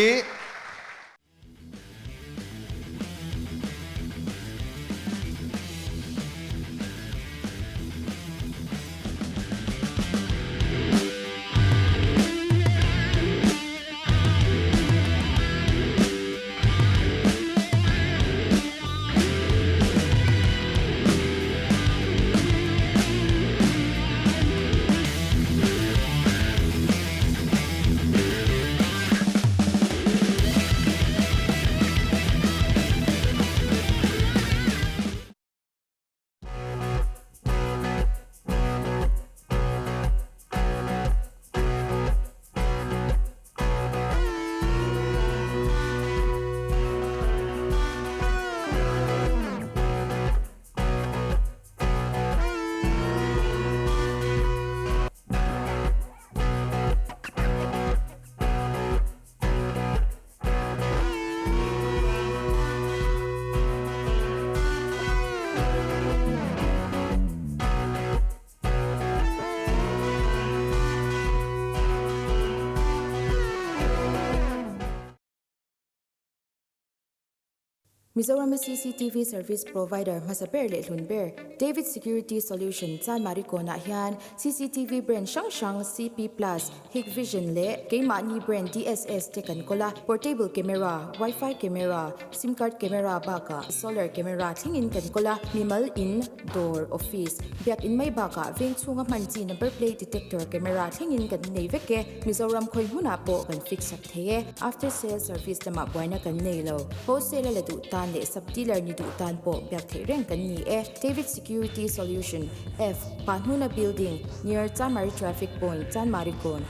Mizoram CCTV service provider Masaber le Lunber David Security Solution Chan Mariko na hian CCTV brand Shangshang CP Plus Hikvision le Keimani brand DSS tekan kola portable camera Wi-Fi camera SIM card camera baka solar camera thingin kan kola mimal in door office biak in mai baka veng chunga manchi number plate detector camera thingin kan nei veke Mizoram khoi huna po kan fix up theye after sale service tama buaina kan nei lo wholesale le du tan le sub dealer ni du tan po biak the reng kan ni David Security Solution F Panhuna Building near Chamari Traffic Point Chan Marikon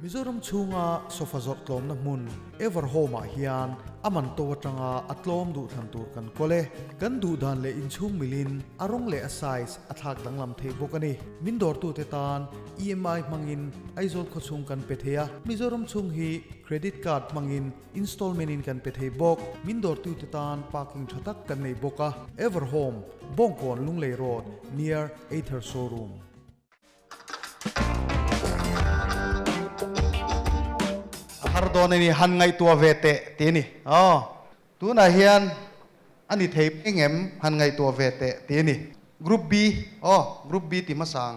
มิโซรัมชูงาโซฟาจอดกลมนักมุนเอเวอร์โฮมาเฮียนอามันโตจังอาอัตลมดูทันตูกันก็เลยกันดูดันเลอินชุงมิลินอารมณ์เลอไซส์อัฐากดังลำเทบกันนี่มินดอร์ตูเตตาน EMI มังอินไอโซลขชุงกันเปเทียมิโซรัมชุงฮีเครดิตการ์ดมังอินอินสตอลเมนินกันเปเทบกมินดอร์ตูเตตานปาร์กิ้งชัตักกันในบกะเอเวอร์โฮมบงกอนลุงเลโรด near Aether Showroomฮาร์ดอนนี่หันไงตัวเวเตตีนี่อ๋อตัวน่ะเฮียนอันนี้เทปเอ็มหันไงตัวเวเตตีนี่กรุ๊ปบีอ๋อกรุ๊ปบีที่มาสั่ง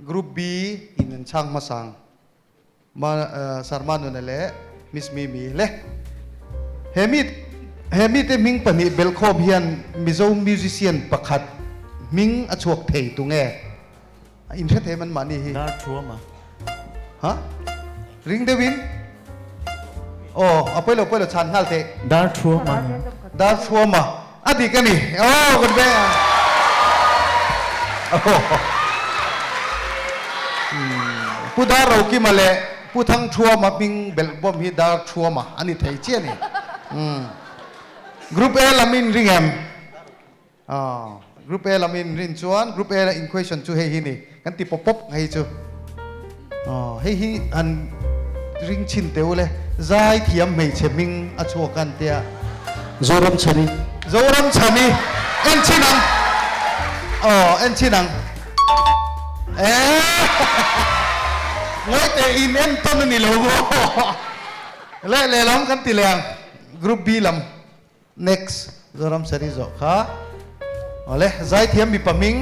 กรุ๊ปบีอินช่างมาสั่งมาสารมานุนั่นแหละมิสมีเล่เฮมิดเตมิงปนิเบลคอมเฮียนมิโซมิวสิเซียนประคัดมิงอชวกเทตุงเออินเทอร์เทมันมานี่ฮี ดาร์ชัวมา ฮะริงเดวินโอ้เอาไปเลยชันฮัลเต ดาร์ชัวมา ดาชัวมาอดีกันนี่โอ้คุณแม่ผู้ดาเรากี่มาเลยผู้ทั้งชัวมาปิงเบลบอมฮีดาชัวมาอันนี้ไทยเจียนี่กรุ๊ปเอลามินริงแฮมกรุ๊ปเอลามินริงชวนกรุ๊ปเอลอินควอชันจูเฮฮินี่กันติปปให้จูเฮ้ยอันริงชินเตวเลยใจเทียมไม่เชมิงอชัวกันเตีย โซรัมชนี โซรัมชานีเอ็นชินังเอ็นชินังงวยแต่อินเอ็นต้นนี่โลโก้เล่ลำกันตีเลียงกรุ๊ปบีลำ next โซรัมชานีโซค่ะเล่ใจเทียมมีปะมิง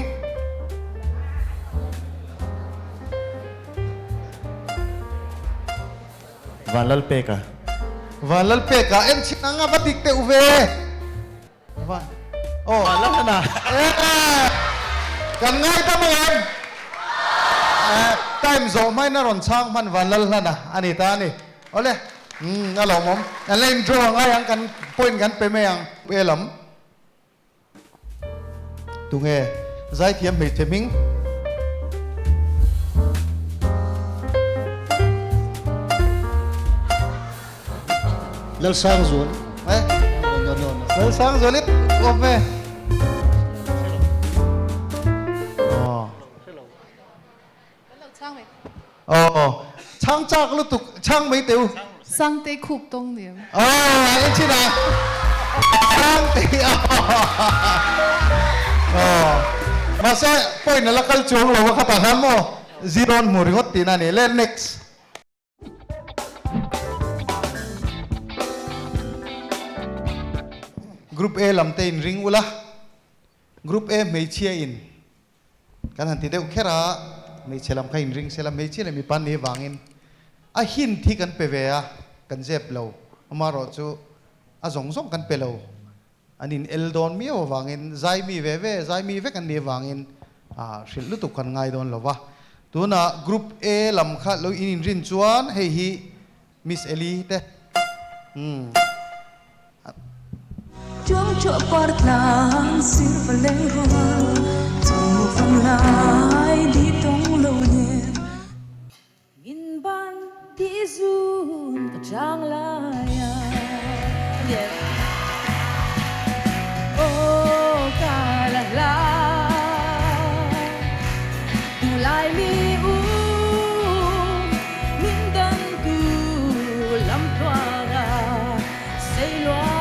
วันลัลเปกะ วันลัลเปกะเอ็นชินังอาบัติกเตอุเววันวันลัลนะ กันง่ายตั้งเองไtime zone ไม่น่ารอนช่างมันวันละนะอันนี้ตานี่เอาเลยนั่นหรอผมอันเล่นโจง่ายยังกันพูดกันไปไม่ยังเวลมตุงเอใจเทียมไม่เทมิงแล้วสร้างส่วน เอ๊ะสร้างโซลิดโอ้แม่ช่างจากลุตุกช่างไม่เตียว สังเตคุกตรงเนี่ย เอ็นชินะช่างเตียวมาเซ่ป่วยนั่นละกัลจงเราว่าข้าตาฮัมโมซีรอนมูริฮอตตีนั่นนี่เล่น next กรุ๊ปเอลำเตนริงอุละกรุ๊ปเอไม่เชียอินกันหันที่เดียวแค่ละไม่เชลำใครอินริงเชลำไม่เชียเลยมีปันนี้วางอินอาหินที่กันเปเวียกันเจ็บเราอามารอจูอาส่งกันเปเราอันนี้เอลดอนมีเอาวางอินใจมีเวใจมีเวกันนี้วางอินสิลุตุกันง่ายโดนเราวะตัวน่ะกรุ๊ปเอลำข้าเราอินรินจวนเฮีมิสเอลีเต้ Chuông chùa portland xin và lê hoa dù phần lại đi trong lâu nhẹ nghìn ban đi run cả trang lại ô cả là tu lại mi u min dan tu lam toa ra say loa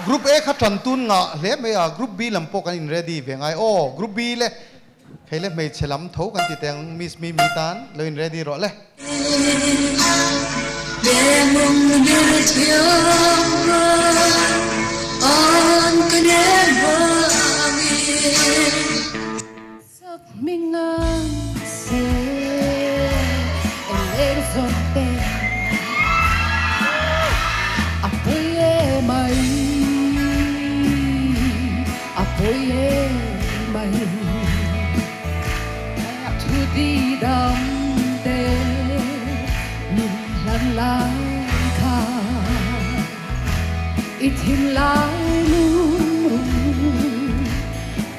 กรุ๊ปเอขัดจันตุนงะเล่ไม่กรุ๊ปบีลำปกันอินเรดี้เวียงไงกรุ๊ปบีเล่ใครเล่ไม่เฉลำเท่ากันที่แต่งมิสมีตันเลยอินเรดี้รอเล่ ดีดำเดนิ่มลันลายขาอีทิมลายลู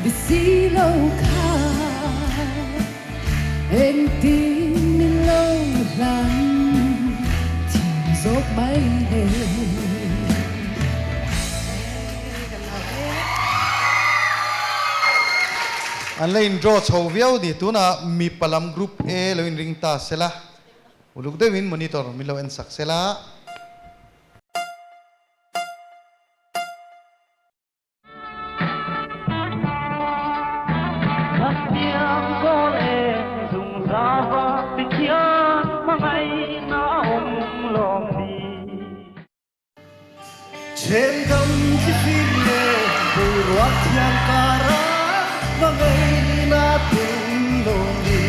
บิสีโลคาเอ็นตีมิโลลันที่จบไม่เห็น อันเลยอินโทรโชว์วิวดิตัวน่ะมีพลัมกรุ๊ปเอแล้วอินริงตาเสละลูกเดวินมอนิเตอร์มีเราเอ็นสักเสละเช่นคำที่ฟินเล่ผู้รักยังการะมาไงน่าถึงลงดี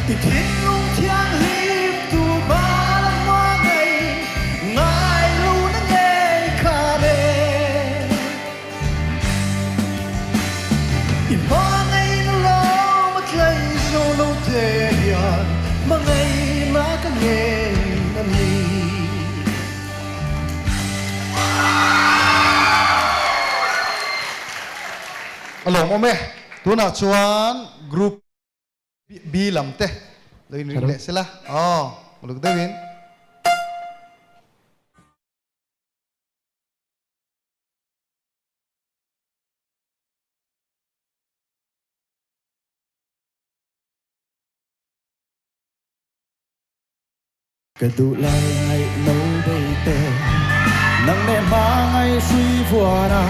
ที่ทิ้งลงเทียงรีบตัวบ้าละมาไงง่ายรู้นั่นเองข้าเล่อีมาไงน่าล้อมาใกล้โซโลเทียนมาไงน่ากันเองนั่นนี่อารมณ์โอเมตัวน่ะชวนกรุ๊ปบีลำเตะเลยริงเละสิละอ๋อลูกเดวินกระดูไลไงโน้ได้เตะนังเนมาไงสุยฟัวนา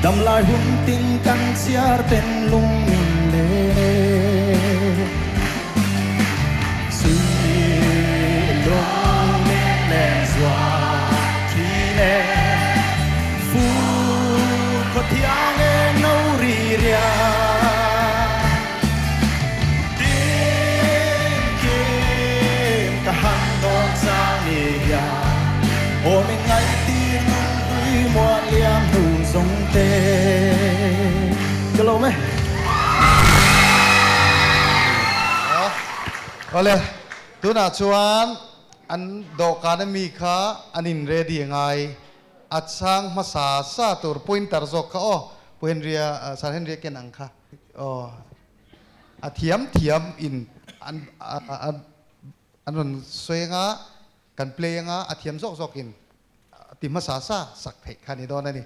ดำลายหุ่นติงกันเสียเป็นลุงมินเลสุยลงเล่นแลนสวาทีเล่ฟูก็ที่อ่างเงินเอารีเรียโอ้ไม่ไงตีนุ่งดุยมัวเลี้ยงหุ่นทรงเตะจะลงไหมเอาเลยตัวน่ะชวนอันดอกการมีค่าอันอินเรดียังไงอัดสังมาสาสาตัวพอยน์ตร์จอกค่ะอ๋อพอยน์เรียสารเห็นเรียกันอังค่ะอ๋ออัดเทียมอินอันนั้นสวยงากันเพลงอ่ะอัดเทียมซอกอินติมาสาสักเพกคันนี้ดอนนั่นนี่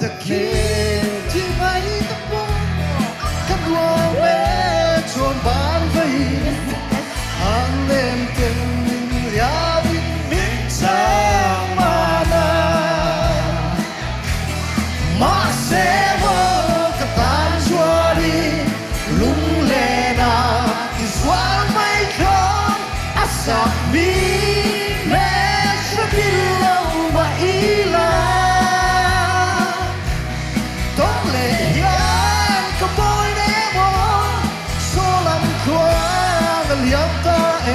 จะเคียนที่ไม่ต้องมองคำว่าแม่ชวนบ้านไปอันเล่นเต็มยาวินมิสามานามาเซวกับตาชวดีลุงเลนาที่สวาไม่คอนอาสักมีแม่ชบิลลาบาอีลาต้องเล่นยังกับบ่อยเนมอนโซลัมควางเลียมตาเอ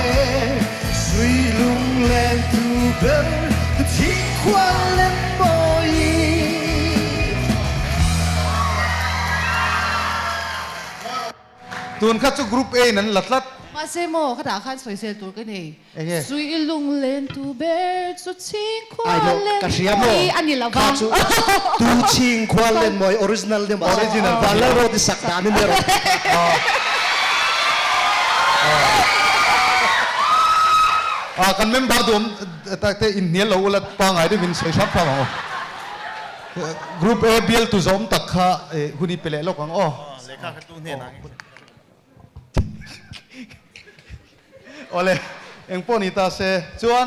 สวีลุงเล่นทูเบลก็ทิ้งควันเล่นบ่อยตูนคัดจุกรุ๊ปเอนั้นหลัดมาเซโมขนาดขั้นสวยเซลตัวกันเอง เอ้ย สุยลุงเล่นตูเบร์สุดชิงควา ไอ้โล เล่น กระเทียมโล อันนี้ละบ้าง ตูชิงควาเล่นมวยออริจินัลเนี่ยออริจินัลบาลโรดิสักดานี่เนี่ยกันเมมบาร์ดูมแต่อินเนียเราละปังไงด้วยมินสวยชัดฟังอ๋อกรุ๊ปเอเบลตุซอมตักข้าหุ่นเปเล่โลกังอ๋อเลขาขึ้นตู้เนี่ยนะโอเลเอ็งปอนิตาเซจวน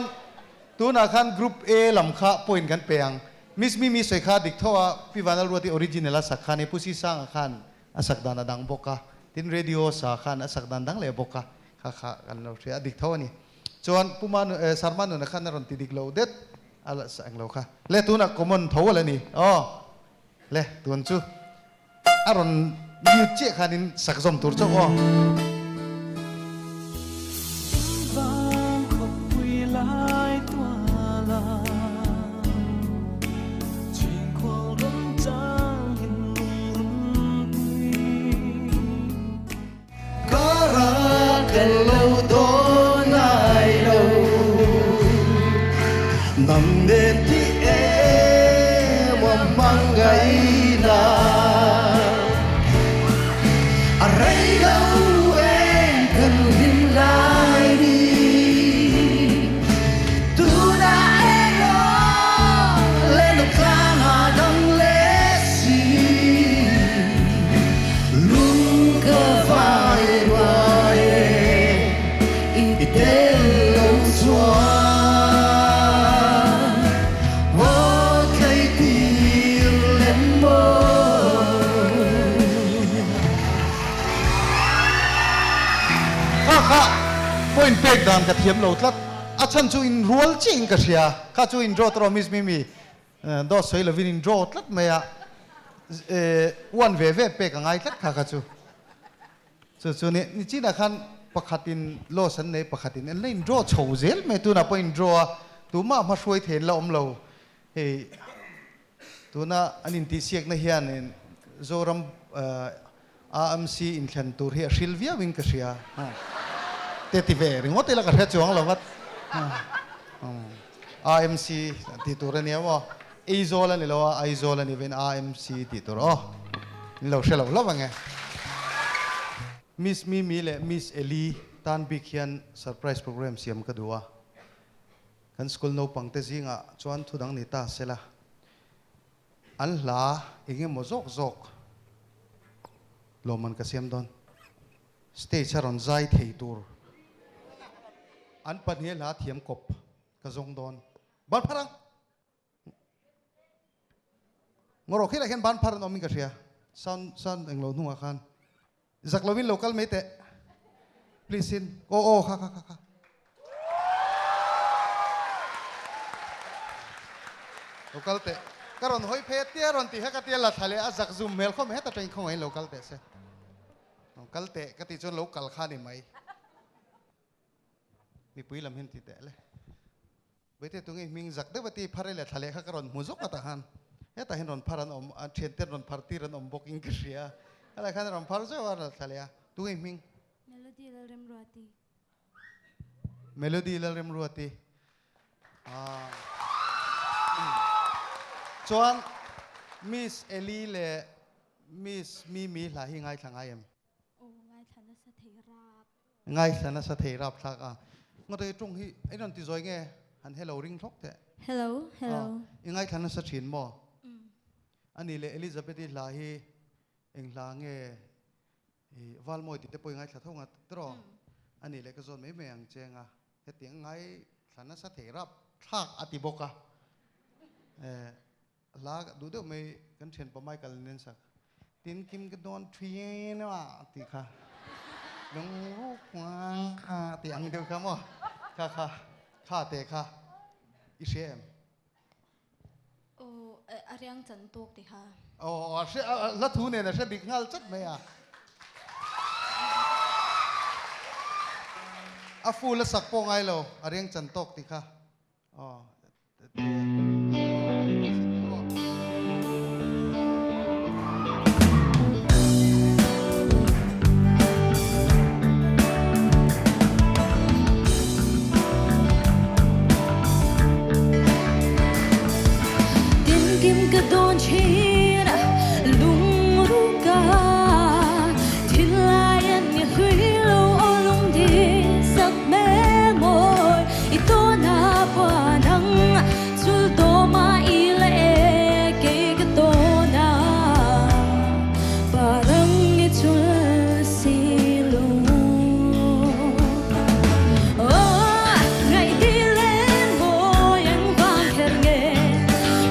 ตัวนักขันกรุ๊ปเอลำข้าปอยน์กันเปียงมิสมีสวยข้าดิกทัวพี่วานัลวัติออริจินัลสักขันผู้ซีสังขันอาศักดานดังบกะทินเรดิโอสักขันอาศักดานดังเลบกะข้ากันเราเสียดิกทัวนี่จวนผู้มันสารมันนักขันนรนติดิกเลวเด็ด อะไรสังเราค่ะเล่ตัวน่ะก็มันเท่าอะไรนี่อ๋อเล่ตัวนั้นจูอารมณ์ยืดเจี๊ยขานินสักสมตัวเจ้าอ๋อ vang khóc quy lại tua la chuyện khoang rung trang hình lung quy có ra cần lâu đó ngày lâu nằm đêm thì em mang ngày na rây đâu em cần nhìn lại đi tu đã em lo lên lúc ra mà đắng lẽ gì luôn cơ vai vai ít tên lâu xóa vô thấy tiếng lên mơค่ะพอยเป็กดานกระเทียมโหลดลัดอาชันจูอินรัวจริงกระเชียข้าจูอินโรตรอมิสมีดอสวยเลวินอินโรตลัดเมียวันเวเป็กง่ายลัดข้าจูนี่จีน่ะคันปกตินโลสันในปกตินเล่นโรโชว์เซลเมตัวน่ะพอยอินโรตัวมาช่วยเทนเราเราเฮตัวน่ะอันนี้ที่เสียกนะเฮียนี่โจรัมRMC อินเทนตัวเฮียซิลเวียวิงกระเชียเตติเวริงว่าเตละกระเทียจวงเราวัด RMC ติดตัวเนี่ยว่าไอโซลนี่เราว่าไอโซลนี่เป็น RMC ติดตัวอ๋อนี่เราเชื่อเราว่าไงมิสมีและมิสเอลีตันบิกยันเซอร์ไพรส์โปรแกรมเสียมกระดัวกันสกุลโนปังเตจิงอ่ะจวนทุดังนิตาเสละอันลาเองมจกโลมันกระเสียมดอนสเตจรอนใจเทตูร์อันปัญญาลาเทียมกบกระจงดอนบ้านพรังงรกที่ไหนเห็นบ้านพรังอมิงกระเชียซันเองเราหนุ่งอาคารจากเราวินโลกัลไม่เตะ please in โอ้ค่ะโลกัลเตะการอนหอยเพชรเตี้ยรอนตีให้กระเตียละทะเลอาจากซูมเมลเขาไม่ให้แต่ใจเขาให้โลกัลเตะเสียโลกัลเตะกติจนโลกัลข้านี่ไหมมีปุ๋ยลำเห็นติดแต่เลยเวทีตรงนี้มิงจักเดบตีพาร์เรลทะเลข้ากรอนมุจกมาตาหันเฮ้แต่เห็นรอนพารันเชียนเตอร์รอนพาร์ตี้รอนบอกอิงกฤษเอะไรข้ารอนพาร์เจ้าว่าทะเลตรงนี้มิงเมโลดี้ลเรมรัวตีจวนมิสเอลีเลมิสมีหลายง่ายทางไอเอ็มโอ้ง่ายฐานะสถิราบทักงอเตยตรงที่ไอ้นั่นที่ซอยไงหันให้เราริงทกแต่ hello ยังไงทันสถินบ่อันนี้เลยเอลิซาเบธลาฮีเองลาเงวาลมอยติดแต่ปอยไงถ้าท่องตรออันนี้เลยก็ส่วนไม่เมียงเจงเฮ็ดยังไงทันสถิรับทักอติบกลาดูเดี๋ยวไม่กันเช่นประมาณกันเน้นสักตินกิมก็โดนทรีนะว่าติค่ะลงรูปวางค่ะตีอังเดียวครับมั้งค่ะเตะค่ะอีเชมโอ้อะไรยังจันตุกดิค่ะโอ้เชื่อละทูเนี่ยนะเชื่อดิกงัลจัดไหมฟูละสักโปงไงเราอะไรยังจันตกดิค่ะอ๋อ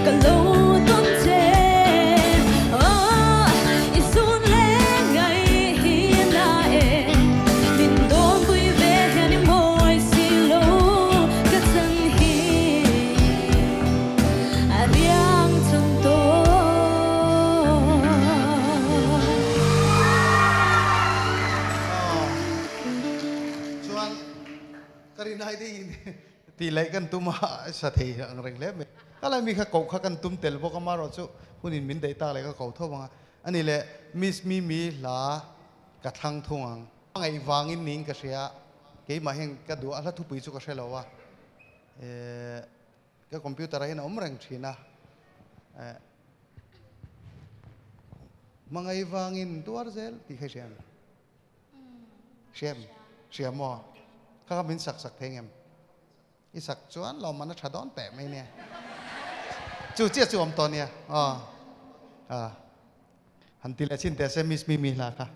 Kalau tuần ตีเล็กกันตุ้มสะเทียงแรงเล็บก็เลยมีข้าเก่าข้ากันตุ้มเตลพวกก็มารอจุคุณอินมินเดต้าอะไรก็เก่าเท่าว่าอันนี้แหละมิสมีหลากระทั่งทวงไงวางอินนิ่งก็เสียเกี่ยมาเห็นก็ดูอะไรทุกปีจุกก็เสียแล้วว่าก็คอมพิวเตอร์อะไรนะอมแรงชีนะมังไงวางอินตัวเซลที่ให้เสียมอข้าก็มินสักเทงเอ็มอีสักจวนเรามันชัดดอนแปะไหมเนี่ยจู่เจี๊ยจู่อมตอนเนี่ยหันตีละชิ้นแต่เซมิสมีละค่ะ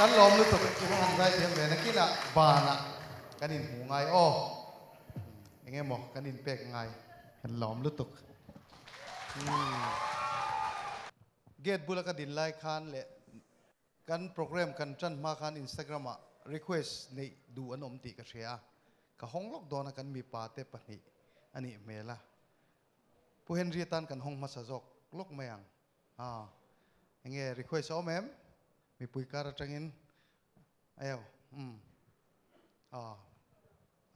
กันล้อมรู้ตัวกินหันใจเทียมเลยนักกินอ่ะบานอ่ะกันอินหูไงอ้อยังไงหมอกกันอินเป็กไงกันล้อมรู้ตัวเกตบุลกันดินไลค์คันเลยกันโปรแกรมกันจันมาคันอินสตาแกรมอ่ะ request ในดูอันอมตีกันเชียกับห้องล็อกดอนกันมีปาเตปนี่อันนี้เมล่ะผู้เห็นเรียตันกันห้องมาสะจกล็อกไม่ยังยังไง request เอาแม่มีปุยการจังอินเอวอ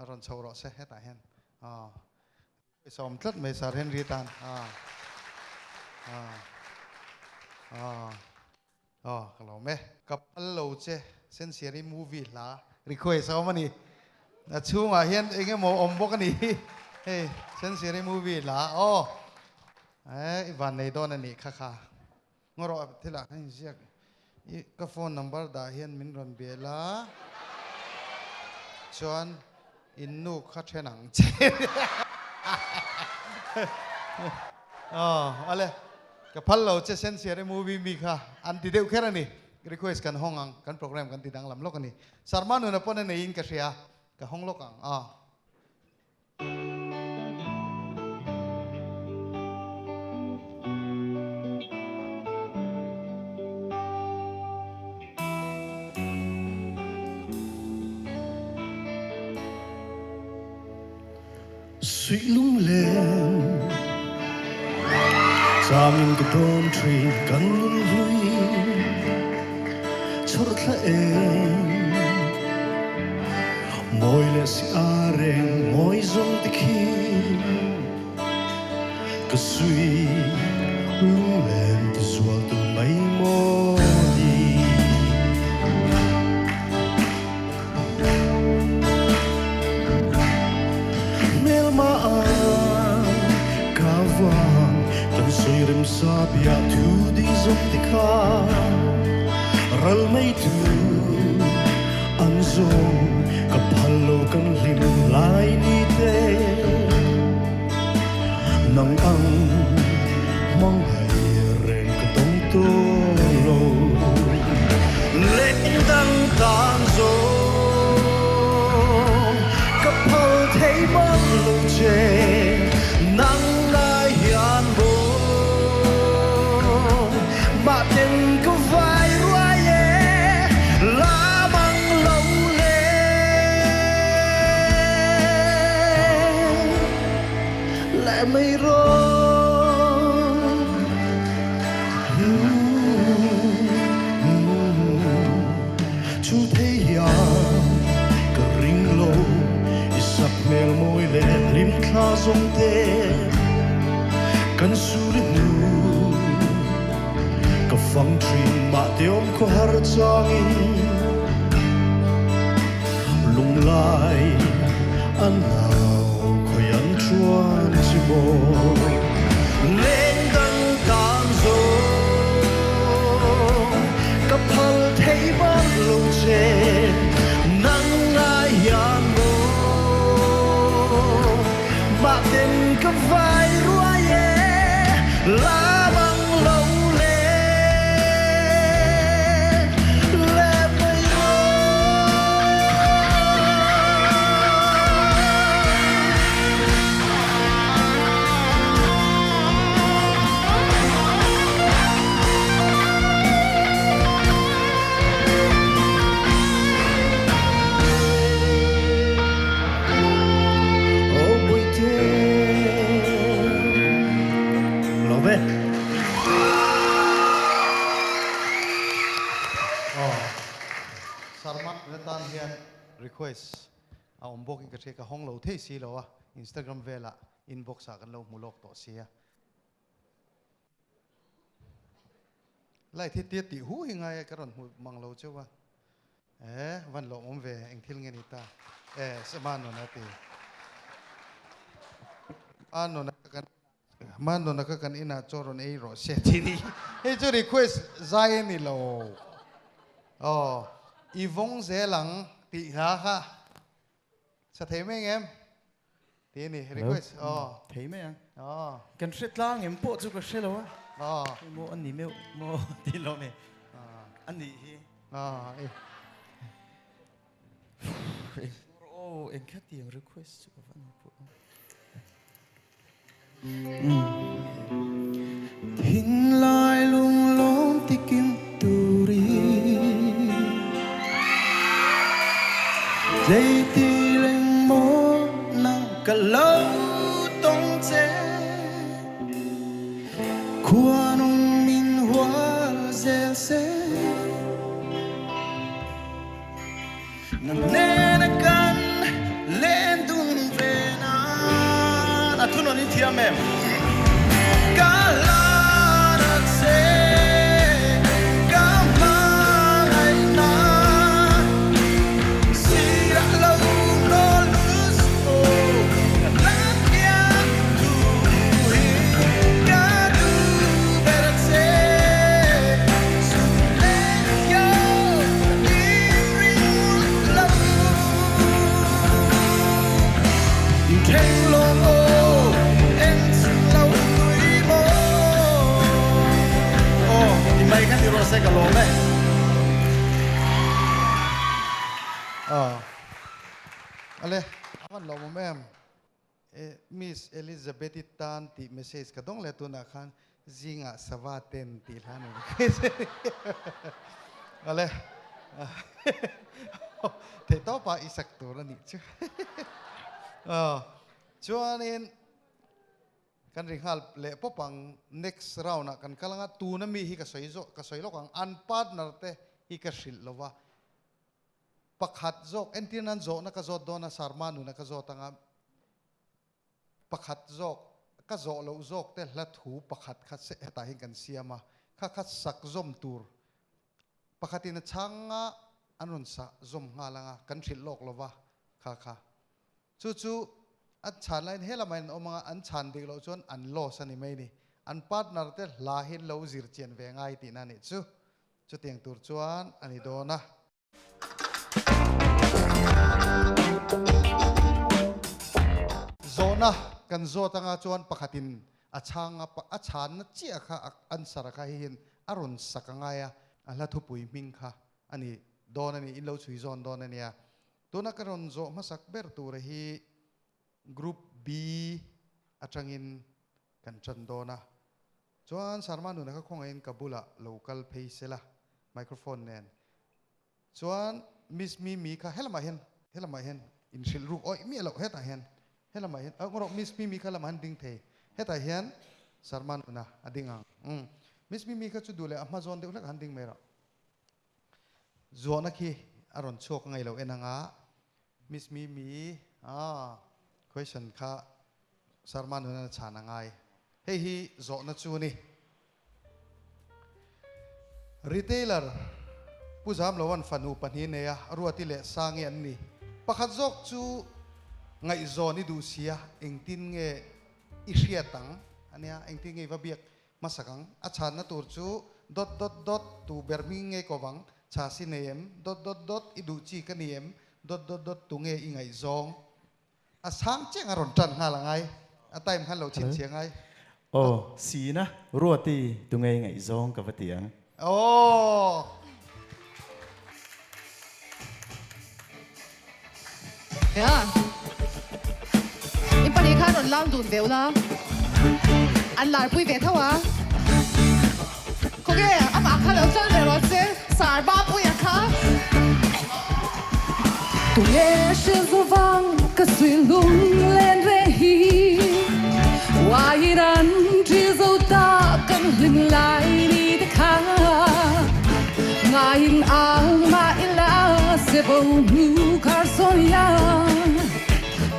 ารอนชาวรอเซ่ให้ตายเห็นสมทัดไม่สารเห็นรีตันเราไหมกับเราเจเซนเซียรีมูวี่ละรีเควสเอามานี่ช่วงเห็นเองก็มองบอกกันนี่เฮ้เซนเซียรีมูวี่ละวันในตอนนี้ค่ะงรอที่ละให้เสียก็โฟนนัมเบอร์ดาเฮียนมินรันเบล่าชวนอินนูขัดเชนังเจอะไรกับพัลเราจะเซนเซียร์มูวี่มีค่ะอันที่เดียวแค่นี้รีเควสกันห้องกันโปรแกรมกันติดดังลำโลกนี้สารมานุนปนในอินกับเสียกับห้องโลกังsuy lung lên sao mình cái đồn tree gần luôn vui cho rất là em môi lệ si areng môi zong te khi cái suy lung lên te zua tu mai môi Suyrim sabia tu di zomtika ral mai tu anzong kapalo kan lim lai ni te nang ang mong hai reng ka tong to lo le dang tan zo kapal thei mang lo che nang lai hian bo mà tình có vai ruai lá măng lâu lên lại mây rơi ก็ฟังทรีมาเดียมขวารจางลุงลายอันหนาวขยันชวนจิโบเล่นกันกางโซกับพลเทบ้านลงเจนังนายามโมมาเต็มกับไฟรัวเย่ลาบังโลเลและไม่รู้ Sarmat natan hian request a ombok in ka theka honglo thei si lo a Instagram vela inbox a kan lo mulok to sia lai thi ti ti hu hingai ka ron mang lo chewa van lo om ve eng thil nge ni ta saman no na ti ano na kan man no na ka kan ina choron ei ro se ti ni he chu request zai ni lo oh Yvonne Zelang ti ha ha sa thấy mấy anh em tí này request thấy mấy anh cần xét lang em bộ chú có xét đâu á mua anh đi mua đi lâu này anh đi em khát tiền request chú có phải bộ hin lai lung lom ti kim turi dây ti lên mô nang cả lâu tông chế qua nung min hoa dễ sẽ nang nè na can lên đun về na thu nó đi thiam em cả la na sẽ sẽ cả lỗ này ale akan lo mo em Miss Elizabeth Tan ti message ka dong le tu na khan zinga savaten ti han ale te to pa isak tu ra ni chu chuanin kan ring hal le popang next round na kan kalanga tu na mi hi ka soi lokang an partner te hi ka hril lova pakhat zok entinan zo na ka zot dona sarmanu na ka zot anga pakhat zok ka zo lo zok te hla thu pakhat khat se ta hi kan siama kha khat sak zom tur pakhatina changa anun sa zom ngalanga kan hril lok lova kha chu an chan lain helamain omanga an chan dik lo chon an lo sani mai ni an partner te la hin lo zir chen ve ngai ti na ni chu tiang tur chuan ani dona zona kan zo tanga chuan pakhatin achanga achan na chia kha an sara kha hin arun sakangaya ala thu pui ming kha ani dona ni in lo chui zon dona nia tuna karon zo masak ber tur hi Group B atangin kan chandona chuan sarmanu na ka khongain kabula local phaisela microphone nen chuan Miss Mimi kha helama hen in shil ru oi mi lo heta hen helama hen ngoro Miss Mimi kha lam han ding the heta hen sarmanu na adinga Miss Mimi kha chu dule Amazon de ulak han ding mera zona ki aron chok ngai lo enanga Miss Mimi question kha sarmanu na chana ngai เฮ้ยโจนัดจูนี่รีเทลเลอร์ผู้จำเราวันฟันอุปนิเนียรัวที่เละสร้างเงินนี่ปะขัดจกจูไงโจนี่ดูเสียเองตินเงอิเชียตังอันเนี้ยเองตินเงว่าเบียกมาสักังอาจารย์นัตัวจูดตูเบอร์มิงเงกวังชาสิเนียมดอิดูจีกันเนียมดตูเงอิไงโจงอาช้างเจ้งอารมณ์จันหาละไงอาไต่มันเราชินเชียงไงโอ้สีนะรัวตีตรงไงซองกับเตียงโอ้เฮ้ยอีปนีข้าโดนล่ามดูดเดียวละอันหลายปุ้ยเวทเท่าวะโอเคอามาข้าเราเจอเดี๋ยวเจอสารบ้าปุ้ยอะค่ะTu ești vang că sui lung lên về hi Wai ran chi dâu ta cần hình lại đi de kha Ngai in ang ma ila se bông nu kar son ya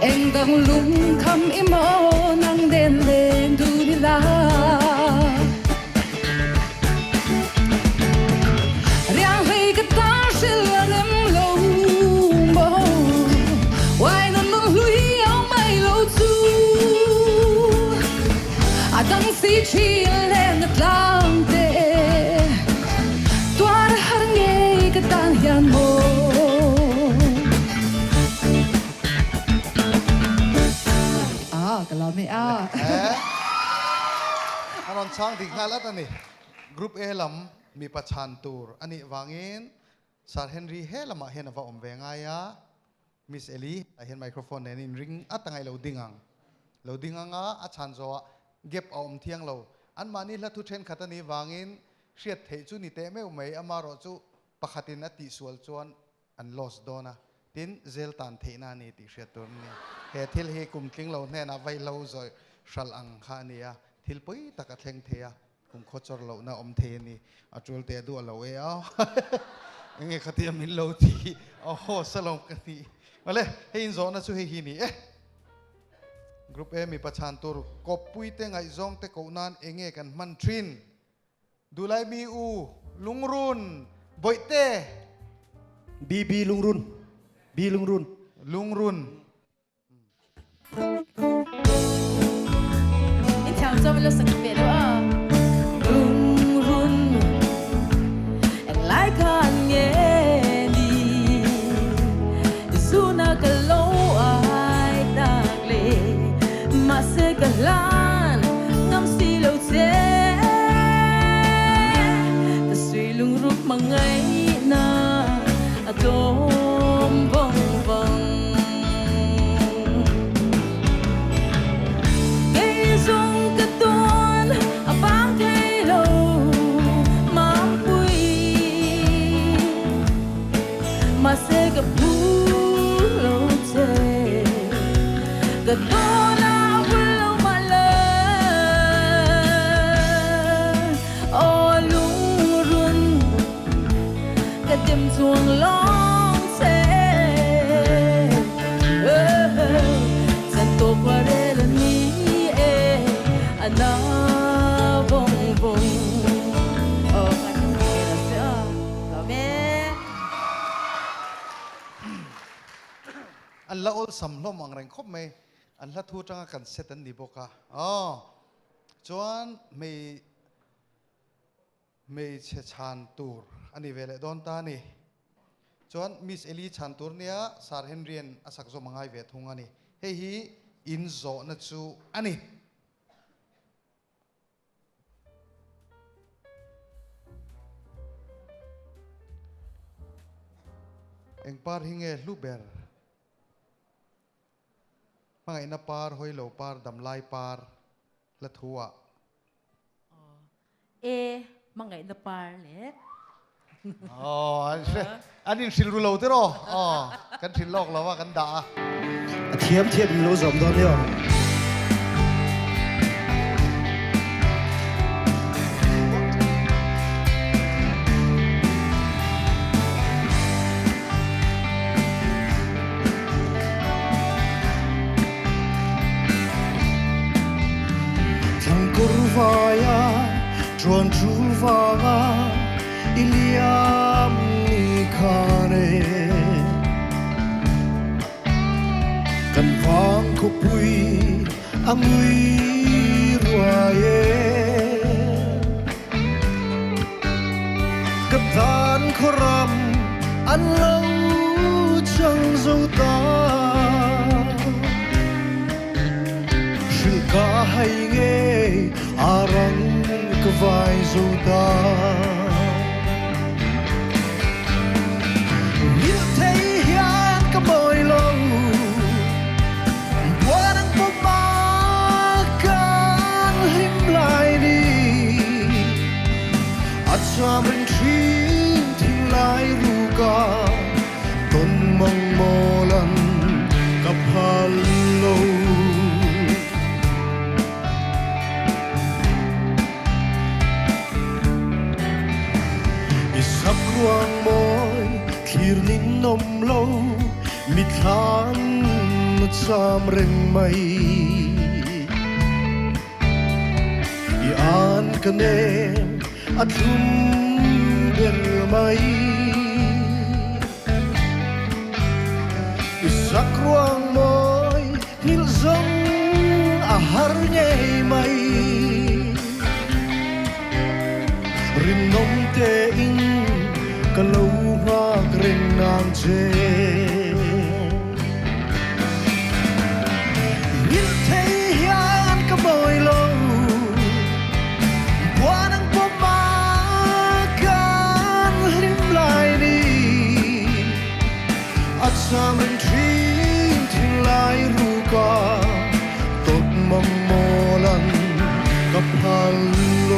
Anh đang lung khăm imo nang den lên du đi la Riang hay cái ta sẽ là em lâu Why non non lui ao mai lâu chu A dang si chi lên ngắt lang te Tua ra har nghe cái tan hian mo cái lo mẹอันนั้นช้างถึงห้าแล้วนี่กรุ๊ปเอลำมีประชันตูร์อันนี้วางเงินซาร์เฮนรี่เฮลมาเห็นว่าอมเวงไงอะมิสเอลีเห็นไมโครโฟนเนี่ยริงอัดตั้งไงเราดิ้งอ่ะอาจารย์จะเก็บเอาอมเทียงเราอันมานี่ละทุเทนขัดนี่วางเงินเสียดเทจูนี่เตะไม่เอาไม่อามารอจูปะขัดินนัดติสวลจวนอันลอสโดนะทินเซลตันเทนานี่ติเสียตัวนี้เฮทิลเฮกุมทิ้งเราเนี่ยนะไว้เราจอยชัลอังคานี่อะทิลปุ้ยตะกัดเทงเทียกุมโคจรเรานะอมเทนี่อาจูลเตะดูเราเอ้ายังไงขัดที่มินเราทีโอ้โหสลบกันทีมาเลยให้อินโซนะช่วยให้นี่กรุ๊ปเอมีประชานตัวกบปุ้ยเตงไอซองเตกูนานเองกันมันทรินดูไลมีอูลุงรุนบอยเตบีลุงรุนนี่แถวจะไม่รู้สังเกตว่า Lung run Anh lại khan nghe đi Dù na cả lâu ai tạc lệ Mà sẽ cả lan Ngắm xì lâu chế Ta suy lung rút mà ngay na Tôm vòng vòng Cây dung cái tuôn Bang thay lâu Mà vui Mà sẽ gặp bú lâu chê Gặp bố nào vui lâu mà lên Ô lung run Cái đêm chuông long chê Chẳng tổ qua đây là ní Ana bông bông Anh nghe là sẽ Là mẹ อันละอลสัมลมอังแรงคบไหมอันละทูจังกันเซตันดีบกะอ๋อจวนไม่เชชานตูร์อันนี้เวลาโดนตานี่จวนมิสเอลีชานตูร์เนี่ยสาร์เฮนเรียนอาศักสมังไอเวทงอันนี้เฮ้ยอินโซนัดซูอันนี้เอ็งปาร์ฮิงเอลูเบอร์มังไงนับปาร์หอยโลปาร์ดำลายปาร์ละทัวMga ina parlet อ๋ออันนี้สิรู้เราที่รออ๋อกันสิลอกเราว่ากันด่า เทียมรู้สมตอนนี้ทั้งกู จวนจูฟ้าอิเลียมนิคาเนกันฟังคุปุยอังวิรัวเยกับทานครำอันเล่าจังโซตาชิลกาให้เงอารังกวายโซตายินเทียนกบอยลงวันนั้นผมมากันหิมลายดีอาจจะเป็นทีที่ลายรูกาต้นมังโมลันกับฮัลโลอิสักวางมอยคีรนินนมโลมิทานมุสามเร่งไม่อีอานกันเนมอัดลุมเดินไม่อิสักวางมอยฮิลซงอาหารเงยไม่ริมนมเตอิงกะโลหากเร่งนางเจยินเทียนกะบอยโลว่านังปมมากันริมลายนี้อาจจะเป็นทีที่ลายรูกาตกมังโมลันกับฮัลโล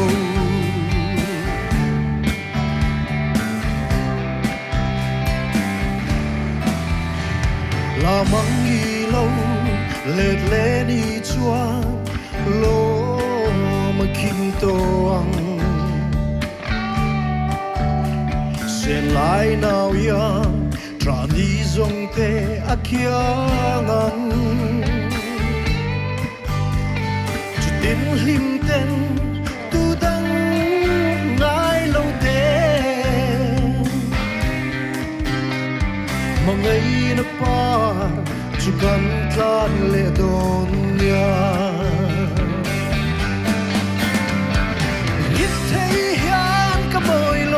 ลามังยีโลเลดเลนีจวนโลมาคิมโตอังเสียนลายนาวยังตรานีจงเตอาเคียงันจุดดินหิมเต็นตูดังไงโลเตมังไงนปาจุกันทานเลดอนยายินเทียนกะบอยโล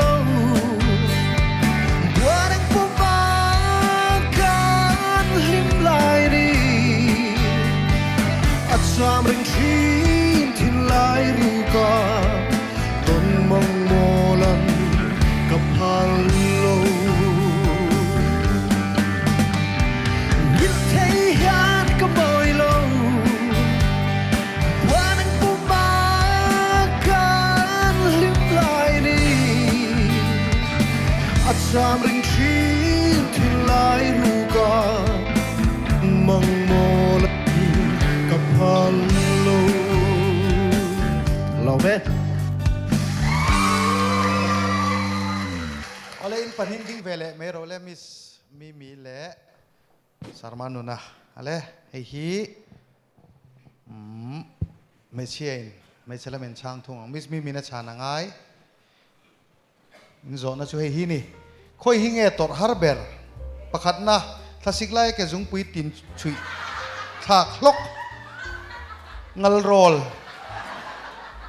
ว่านังปมมากันหิมลายดีอาจจะเป็นทีที่ลายรูกาต้นมังโมลันกับฮัลโลยินเทียนกะบอยโลว่านังปมมากันหิมลายดีอาจจะเป็นทีที่ลายรูกามังโมลันกับฮัลโลเราเบ็ดอะไรอินปันหินดิ้งเวลไม่รู้เลยมิสมีเล่สารมานุนะอะไรเฮีไม่เชี่ยนไม่ใช่ละเป็นช่างทุ่งมิสมีนัชชานังไงมิโซนัชช่วยฮีนี่ค่อยหิงเอตอร์ฮาร์เบอร์ประคัดนะถ้าสิกไล่แกจุงปุยตินชุยถักลกงัลโรล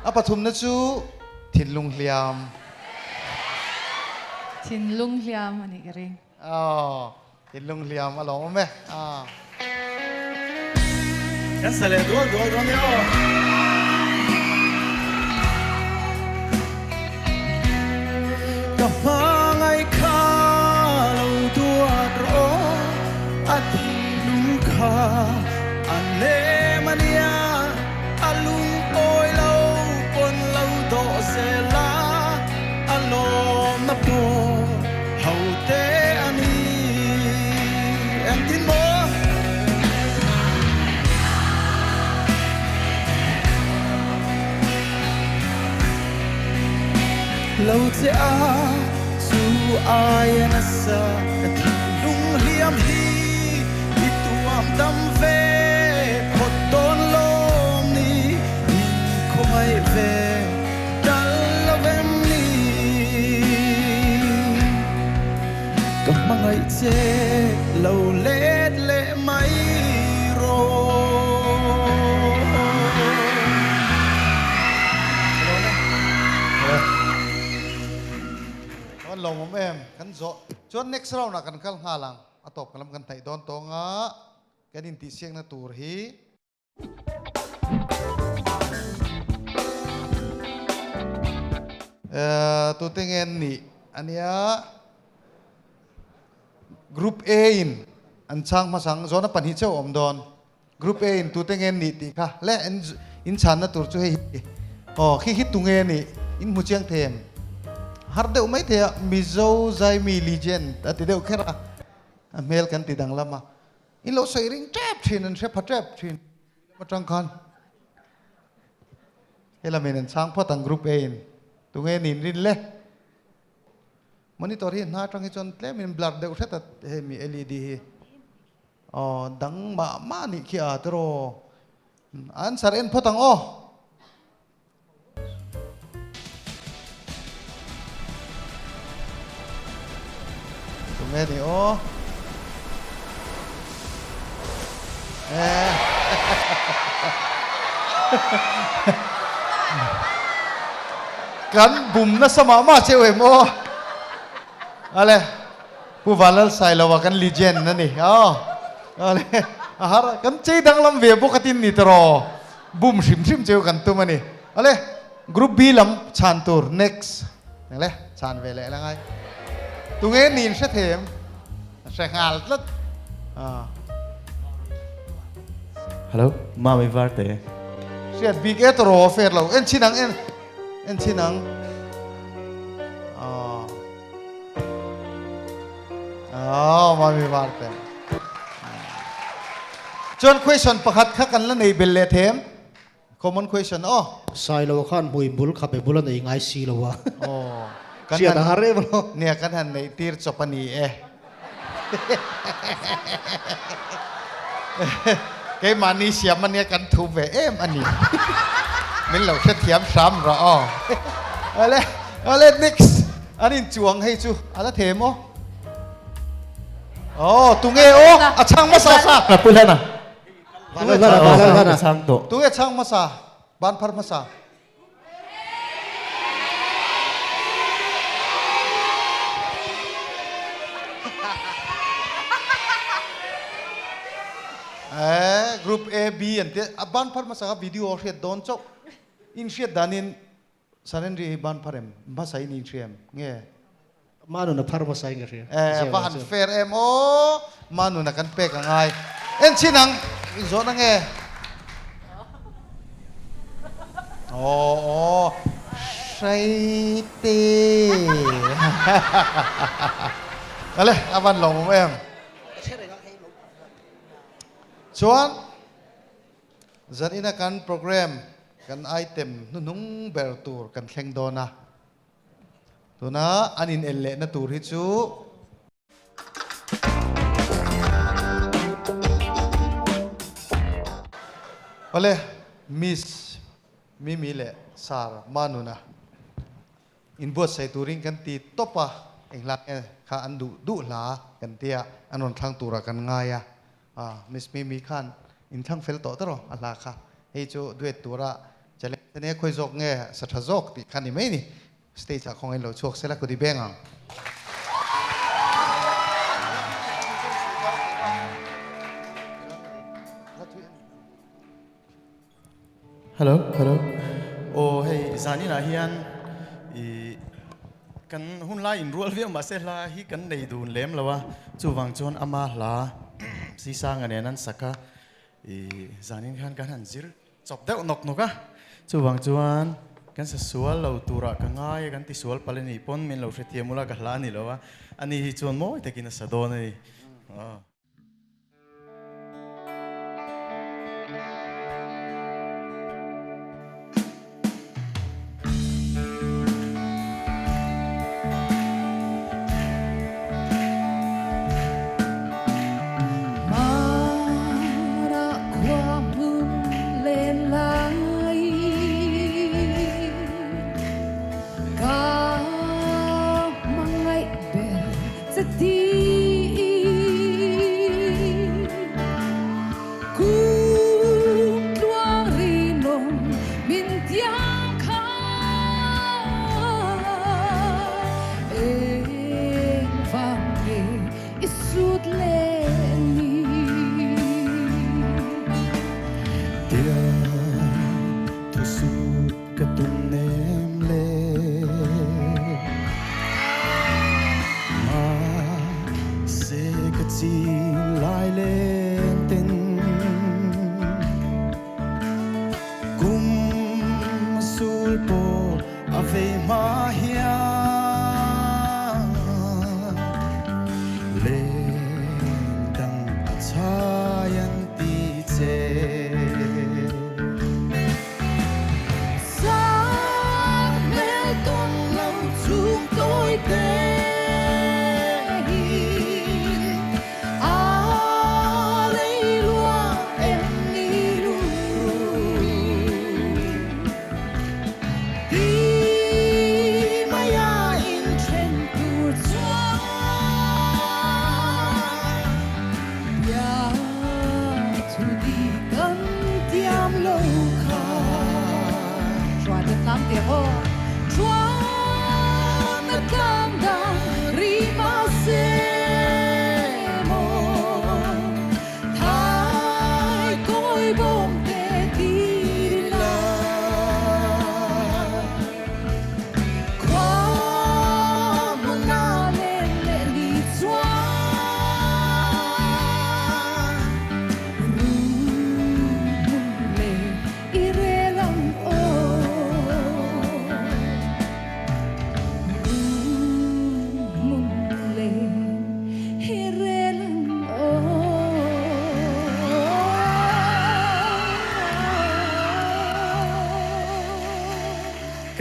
อาปฐุมนัชูถิ่นลุงเลียม ทินลุงเลียมอันนี้ก็เร่ง อ๋อถิ่นลุงเลียมมาลองมั้ยไหมEssa é do Daniel. Kapangai kalau tua ro atiluka ane mania alung oi lau pon lau do sela alom na po haute ani em tin mo lâu sẽ su ai na sa lung liam hi tuam dam ve phot ton lom ni không ai về dal mai che lo let le mai roวันลงผมกันโซจน next round กันเข้าหาลังตบกันลำกันไต่ดอนตงะแกดินติเสียงนะตูรฮีตัวเต็งเงินนี่อันนี้กรุ๊ป A อันช่างมาสังโซนปันหิเจ้าอมดอนกรุ๊ป A ตัวเต็งเงินนี่ติค่ะและอินชันนะตัวช่วยอ๋อขี้ฮิตตัวเงินนี่อินมุเชียงเทมฮาร์เดอไม่เถอะมิโซไซมีลีเจนแต่ติดเดียวแค่ละเมลกันติดดังละมาอินเราใส่ริงแทบชินอันเชฟพัดแทบชินมาจังกันเฮลาเมนันช่างพ่อตั้งกรุ๊ป A ตัวเงินนี่รินเล่มันนี่ตัวที่น่าจังจนเล่มินบลัดเดือดเสร็จเฮมี LED อ๋อดังมานี่ขี้อาตรออันสารเอ็นพ่อตั้งอ๋อตัวเงินนี่อ๋อกันบุ่มน่ะสมามาเชื่อเหมออะไรผู้ฟังแล้วใส่เราว่ากันลีเจนนั่นนี่อ๋ออะไรฮาร์กันใจดังลำเวียบุกตินนี่ตรอบุ่มชิมเจ้ากันตัวมันนี่อะไรกรุ๊ป B ลำชานตูร์ next นั่นแหละชานเวลแล้วไงตัวเงี้ยนี่เสถียรเสกงาลลัดฮัลโหลมาไม่วาร์เตเสียดบิ๊กเอตรอเฟรเราเอ็นชินังเอ็นชินังมามีวาร์เตจน question ประคัดขักันแล้วในเบลเลเทม common question อ๋อใส่เราขั้นมวยบุลขับไปบุลในไงซีเราวะอ๋อเสียดหาเรื่องมั้งเนี่ยกันหันในตีร์จบปนีแกมันนี่เสียมันเนี่ยกันถูกเวอันนี้ไม่เหล่าเทียมซ้ำหรออ๋ออะไร next อันนี้จวงให้จูอะไรเทมอ๋อตุงเอโออาช่างมาซาพูดแล้วนะช่างตัวตุงเอช่างมาซาบ้านพัดมาซากรุ๊ป A B อันเดียบ้านพัดมาซาวิดีโอเสียดอนจบอินเสียดานินสันนิบ้านพัดเอ็มมาใส่อินเสียมเงี้ยมาหนุนพาร์มาใส่กันเรียบ้านเฟรเอ็มโอมาหนุนกันเป๊กง่ายเอ็นชินังอินโซนังเงี้ยโอ้ใช่ตีอะไรอาวันหลงผมเองชวนจัดอินากันโปรแกรมกันไอเทมนุ่งเบลตูร์กันแข่งโดนะตัวน่ะอันนี้เอลเล่นตูร์ฮิจูอะไรมิสมิเล่ซาร์มานุนะอินบวชใส่ตูริงกันตีตบะเองลักข้าอันดูหลากันเตียอันนั้นทางตูระกันง่ายมิสมีขันอินทั้งเฟลโตตลอดอะไรค่ะเฮ้ยจูด้วยตัวละจะเล่นเนี่ยคุยจกเงี้ยสัตว์จกติขันนี่ไม่นี่สเตจของเอ็นเราชกเสร็จแล้วก็ดีเบ้งฮัลโหลโอ้เฮ้ยจานี่นะเฮียนกันหุ่นไล่อินรัวเวียงมาเสร็จละฮีกันในดูนเล็มแล้ววะจู่วังจวนอามาลาซีซ่างอันนี้นั่นสักกะจานี่ขันกันหันจิรจบเด็กนกอะจู่วังจวนกันสสวลเราตัวรักง่ายกันที่สวลปาเลนี่ปนมินเราเสียมุลากะลานี่แล้ววะอันนี้จวนโม่แต่กินสะดวกนี่ về mà hiền lên đằng chayan ti che Sáng mê tuần lòng chúng tôi tên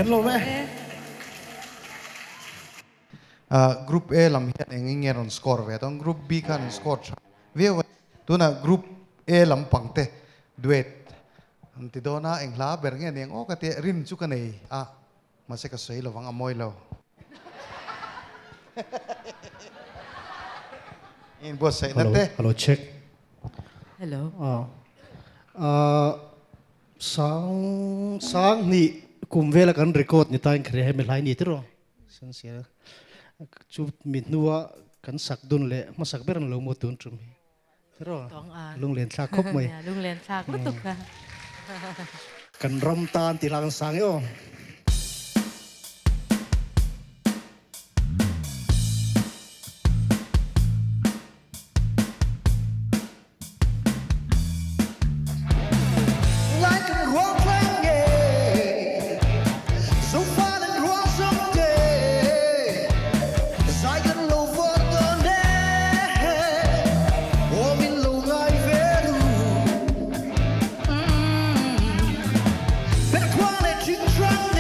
kan lo me group A lam hian engin nge ron score ve tong group B kan score tha ve tuna group A lam pangte duet anti dona engla bernge neng o kate rin chu kanei a mase ka sei lowang amoi lo in bo sei hello nate hello check hello sang ni kumvela kan record ni tain khre he melai ni tro san sia chu mit nuwa kan sak dun le ma sak beran lo mo tun trum tro lung len thla khop mai lung len thak lutuk ka kan ram tan ti lang sang yo But quality drunk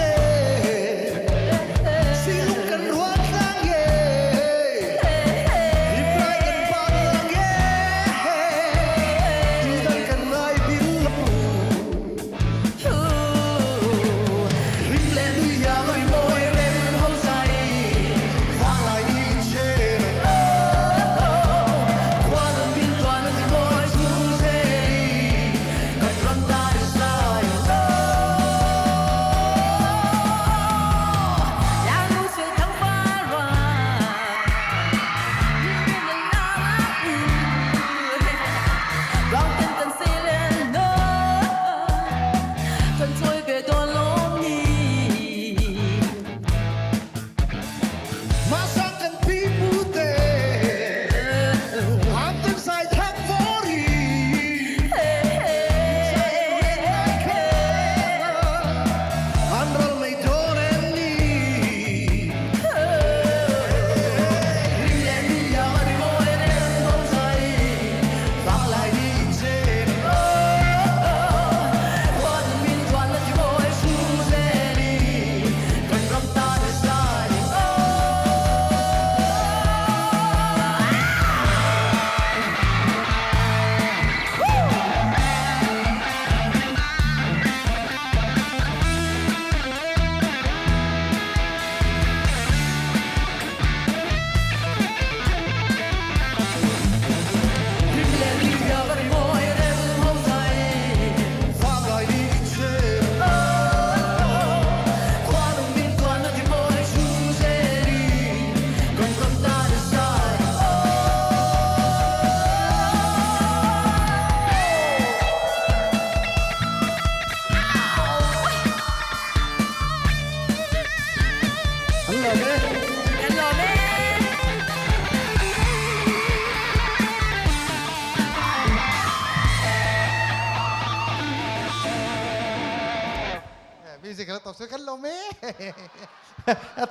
ตอบเสียกันเราไม่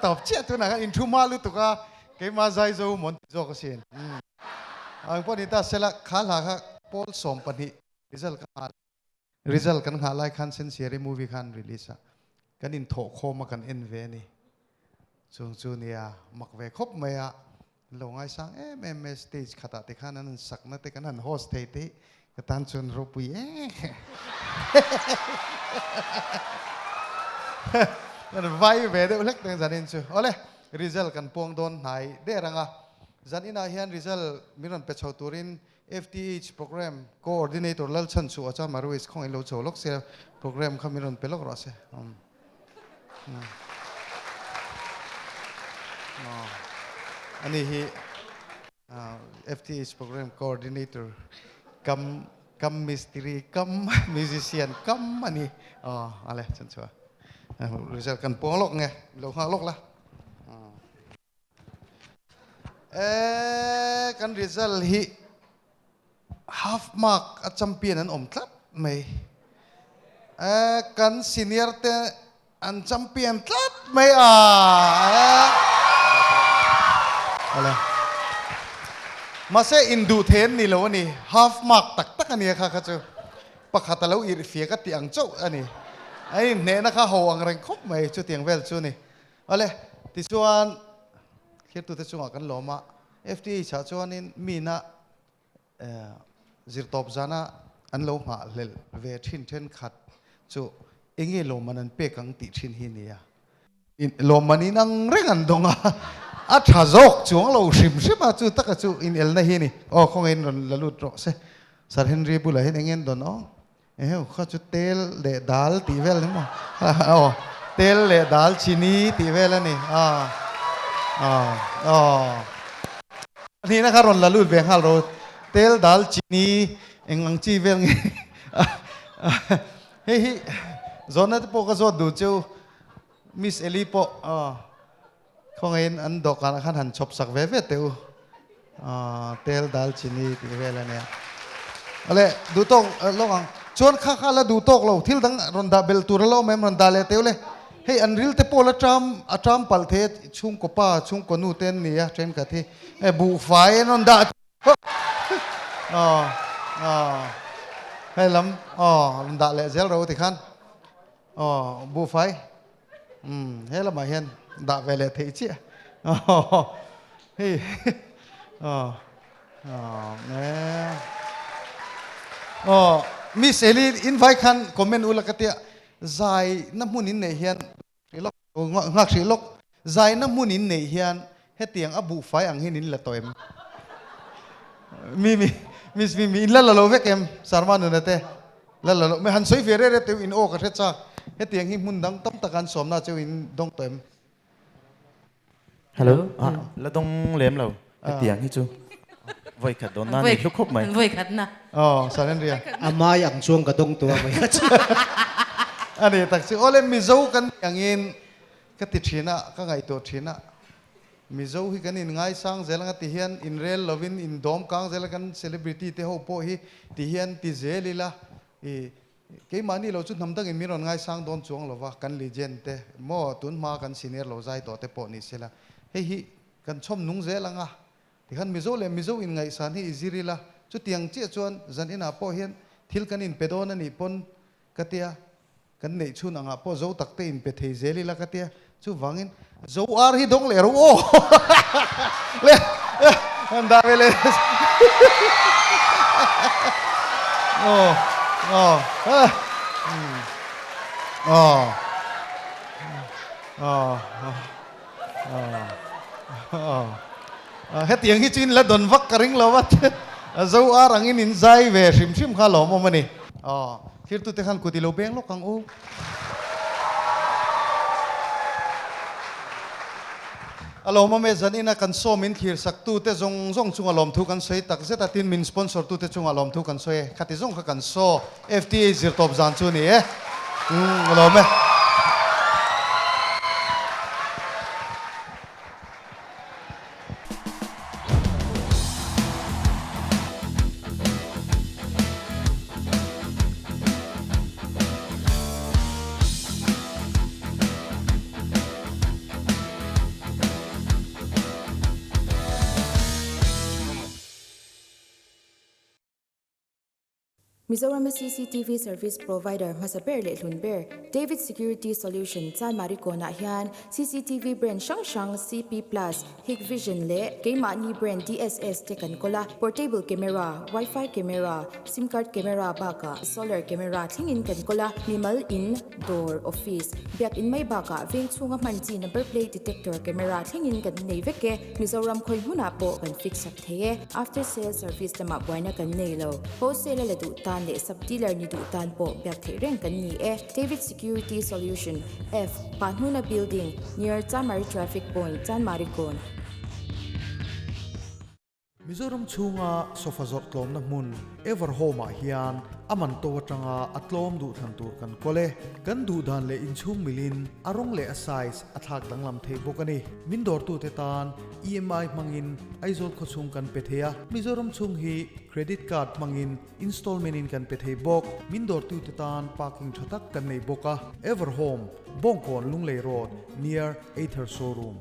ตอบเชี่ยตัวนั้นอินทูมาลุตุกะเกมาใจโจมอนโจกสินอันพอดีตาเสละขาหลักพอลสมปนิresult kan halai kan sen series movie kan release kan in tho khoma kan en ve ni chung chu nia mak ve khop maya longai sang em stage khata te khan an sakna te kan an host te katan chun ropui kan vai ve de ulek teng janin chu ole result kan pong don nai de ranga janina hian result miron pe chauturin FTH program coordinator lal chan chu acha maru is khong elo cholok se program khamiron pelok ro se ani hi FTH program coordinator kam mystery kam musician kam ani ale chan chu result kan pong lok nge lo ha lok la kan result hi half mark a champion an tlat mai kan senior te an champion tlat mai ala mase indu then ni lo ni half mark tak ani kha kha chu pakhat lo ir fia ka tiang chau ani ai ne na kha ho ang reng khop mai chu tiang vel chu ni ale ti chuan khir tu te chunga kan loma FT cha chuan in mina zir top zana an lo ma lel ve thin then khat chu enge lo manan pe kang ti thin hi nia in lo mani nang reng an donga a tha jok chuang lo sim sim a chu taka chu in el na hi ni khong en ron lalut ro se sar henry bula hen engen don kha chu tel le dal ti vel mo tel le dal chini ti vel aniนี่นะครับรอนละลุดเบียงฮัลโหลเตลดัลจีนีเอ็งอังจีเวงเฮ้ยจอนนั้นพวกก็จอดดูเจ้ามิสเอลิโปของเอ็นอันดอกกันขันหันชอบสักเวเตวเตลดัลจีนีตีเวลเนี่ยอะไรดูตกลองชวนข้าแล้วดูตกเราทิลตั้งรอนดาเบลตูร์เราไม่รอนดาเลเตวเลยเฮ้ยอันริลเตโปละทรัมปัลเทชุ่มกป้าชุ่มกนูเต้นนี่เทรนกันที่บูไฟนนดาให้ล้ำนดาเลเซลเราที่ขันบูไฟให้ล้ำมาเห็นดาเวลเทเชียเฮ้ยเนี่ยมิสเอลีอินไว้ขันคอมเมนต์อุลกเตียใจน้ำมุนินเนียนงักสีลกใจน้ำมุนินเนียนเฮตียงอบูไฟอังหินินละตัวเอ็มมีอินละละโลเวกเอ็มสารมานุนเตะละละโลไม่หันสวยเฟรเรเตวินโอกระเทศเฮตียงหิมุนดังตั้มตะการสมนาเจ้าอินดงตัวเอ็มฮัลโหลแล้วต้องเลี้ยมเราเตียงที่จูไว้ขัดโดนนั่นนี่ลูกคบไหมไว้ขัดนะสารเรียอามาอย่างช่วงกระดงตัวไว้อันนี้ตักสิโอเลมิโซกันอย่างงี้ก็ติดชีนะก็ไงตัวชีนะมิโซฮิกันอินไงสังเจลังติเฮียนอินเรลลวินอินดอมกังเจลังเซเลบริตี้เทโฮโปฮิติเฮียนติเจลิละเกี่ยมันนี่เราจุดทำตั้งอินมิรอนไงสังโดนจวงเราว่ากันลีเจนเตโม่ตุนมากันซีเนียร์เราใจตัวเตปอนี่เสละเฮ้ยกันชมนุ่งเจลังอ่ะที่ขันมิโซเลมิโซอินไงสันฮิอิซิริละจุดเตียงเจี๊ยจวนจันอินาโปเฮียนทิลกันอินเปโดนันอีปนกเตียกันเนี่ยชุนอ่ะพอโจตักเตอินเปเทเจลิละกเตียชูวังอินโจอาร์ฮิดงเลรูโอเลยมันดาเวเลสโอ้เฮตียงฮิจินละดนวักกระริงละวัดโจอาร์อังอินใจเวชิมข้าหลอมมันนี่คิดตัวเตะขันกุฏิโลเบงลูกกังอูอารมณ์มันจะนี่นะกันโซมินขีดสักตัวเตะจงจุงอารมณ์ทุกันสวยตักเซตัดทินมินสปอนเซอร์ตัวเตะจุงอารมณ์ทุกันสวยขัดที่จงกันโซ FTA จิตตบจานชูนี่อารมณ์ไหม Mizoram CCTV service provider Masaber le Hlunber David Security Solution Chan Marikona hian CCTV brand Shangshang CP Plus Hikvision le Keimani brand DSS tekan kola portable camera Wi-Fi camera SIM card camera baka solar camera thingin kan kola nimal in door office biak in mai baka veng chunga manchi number plate detector camera thingin kan nei veke Mizoram khoi huna po kan fix up theye after sale service tama buaina kan nei lo wholesale le du tan le sub dealer ni du tan po biak thei reng kan ni David Security Solution F Panhuna Building near Chanmari Traffic Point Chanmari Kon Mizoram chunga sofazot tlom na mun Everhome hian aman to atanga atlom du than tur kan kole kan du dan le inchung milin arong le a size athak danglam thei bokani mindor tu te tan EMI mangin aizol khochung kan pethea Mizoram chung hi credit card mangin installment in kan pethei bok mindor tu te tan parking thatak kan nei boka Everhome Bongkon Lunglei Road near Aether Showroom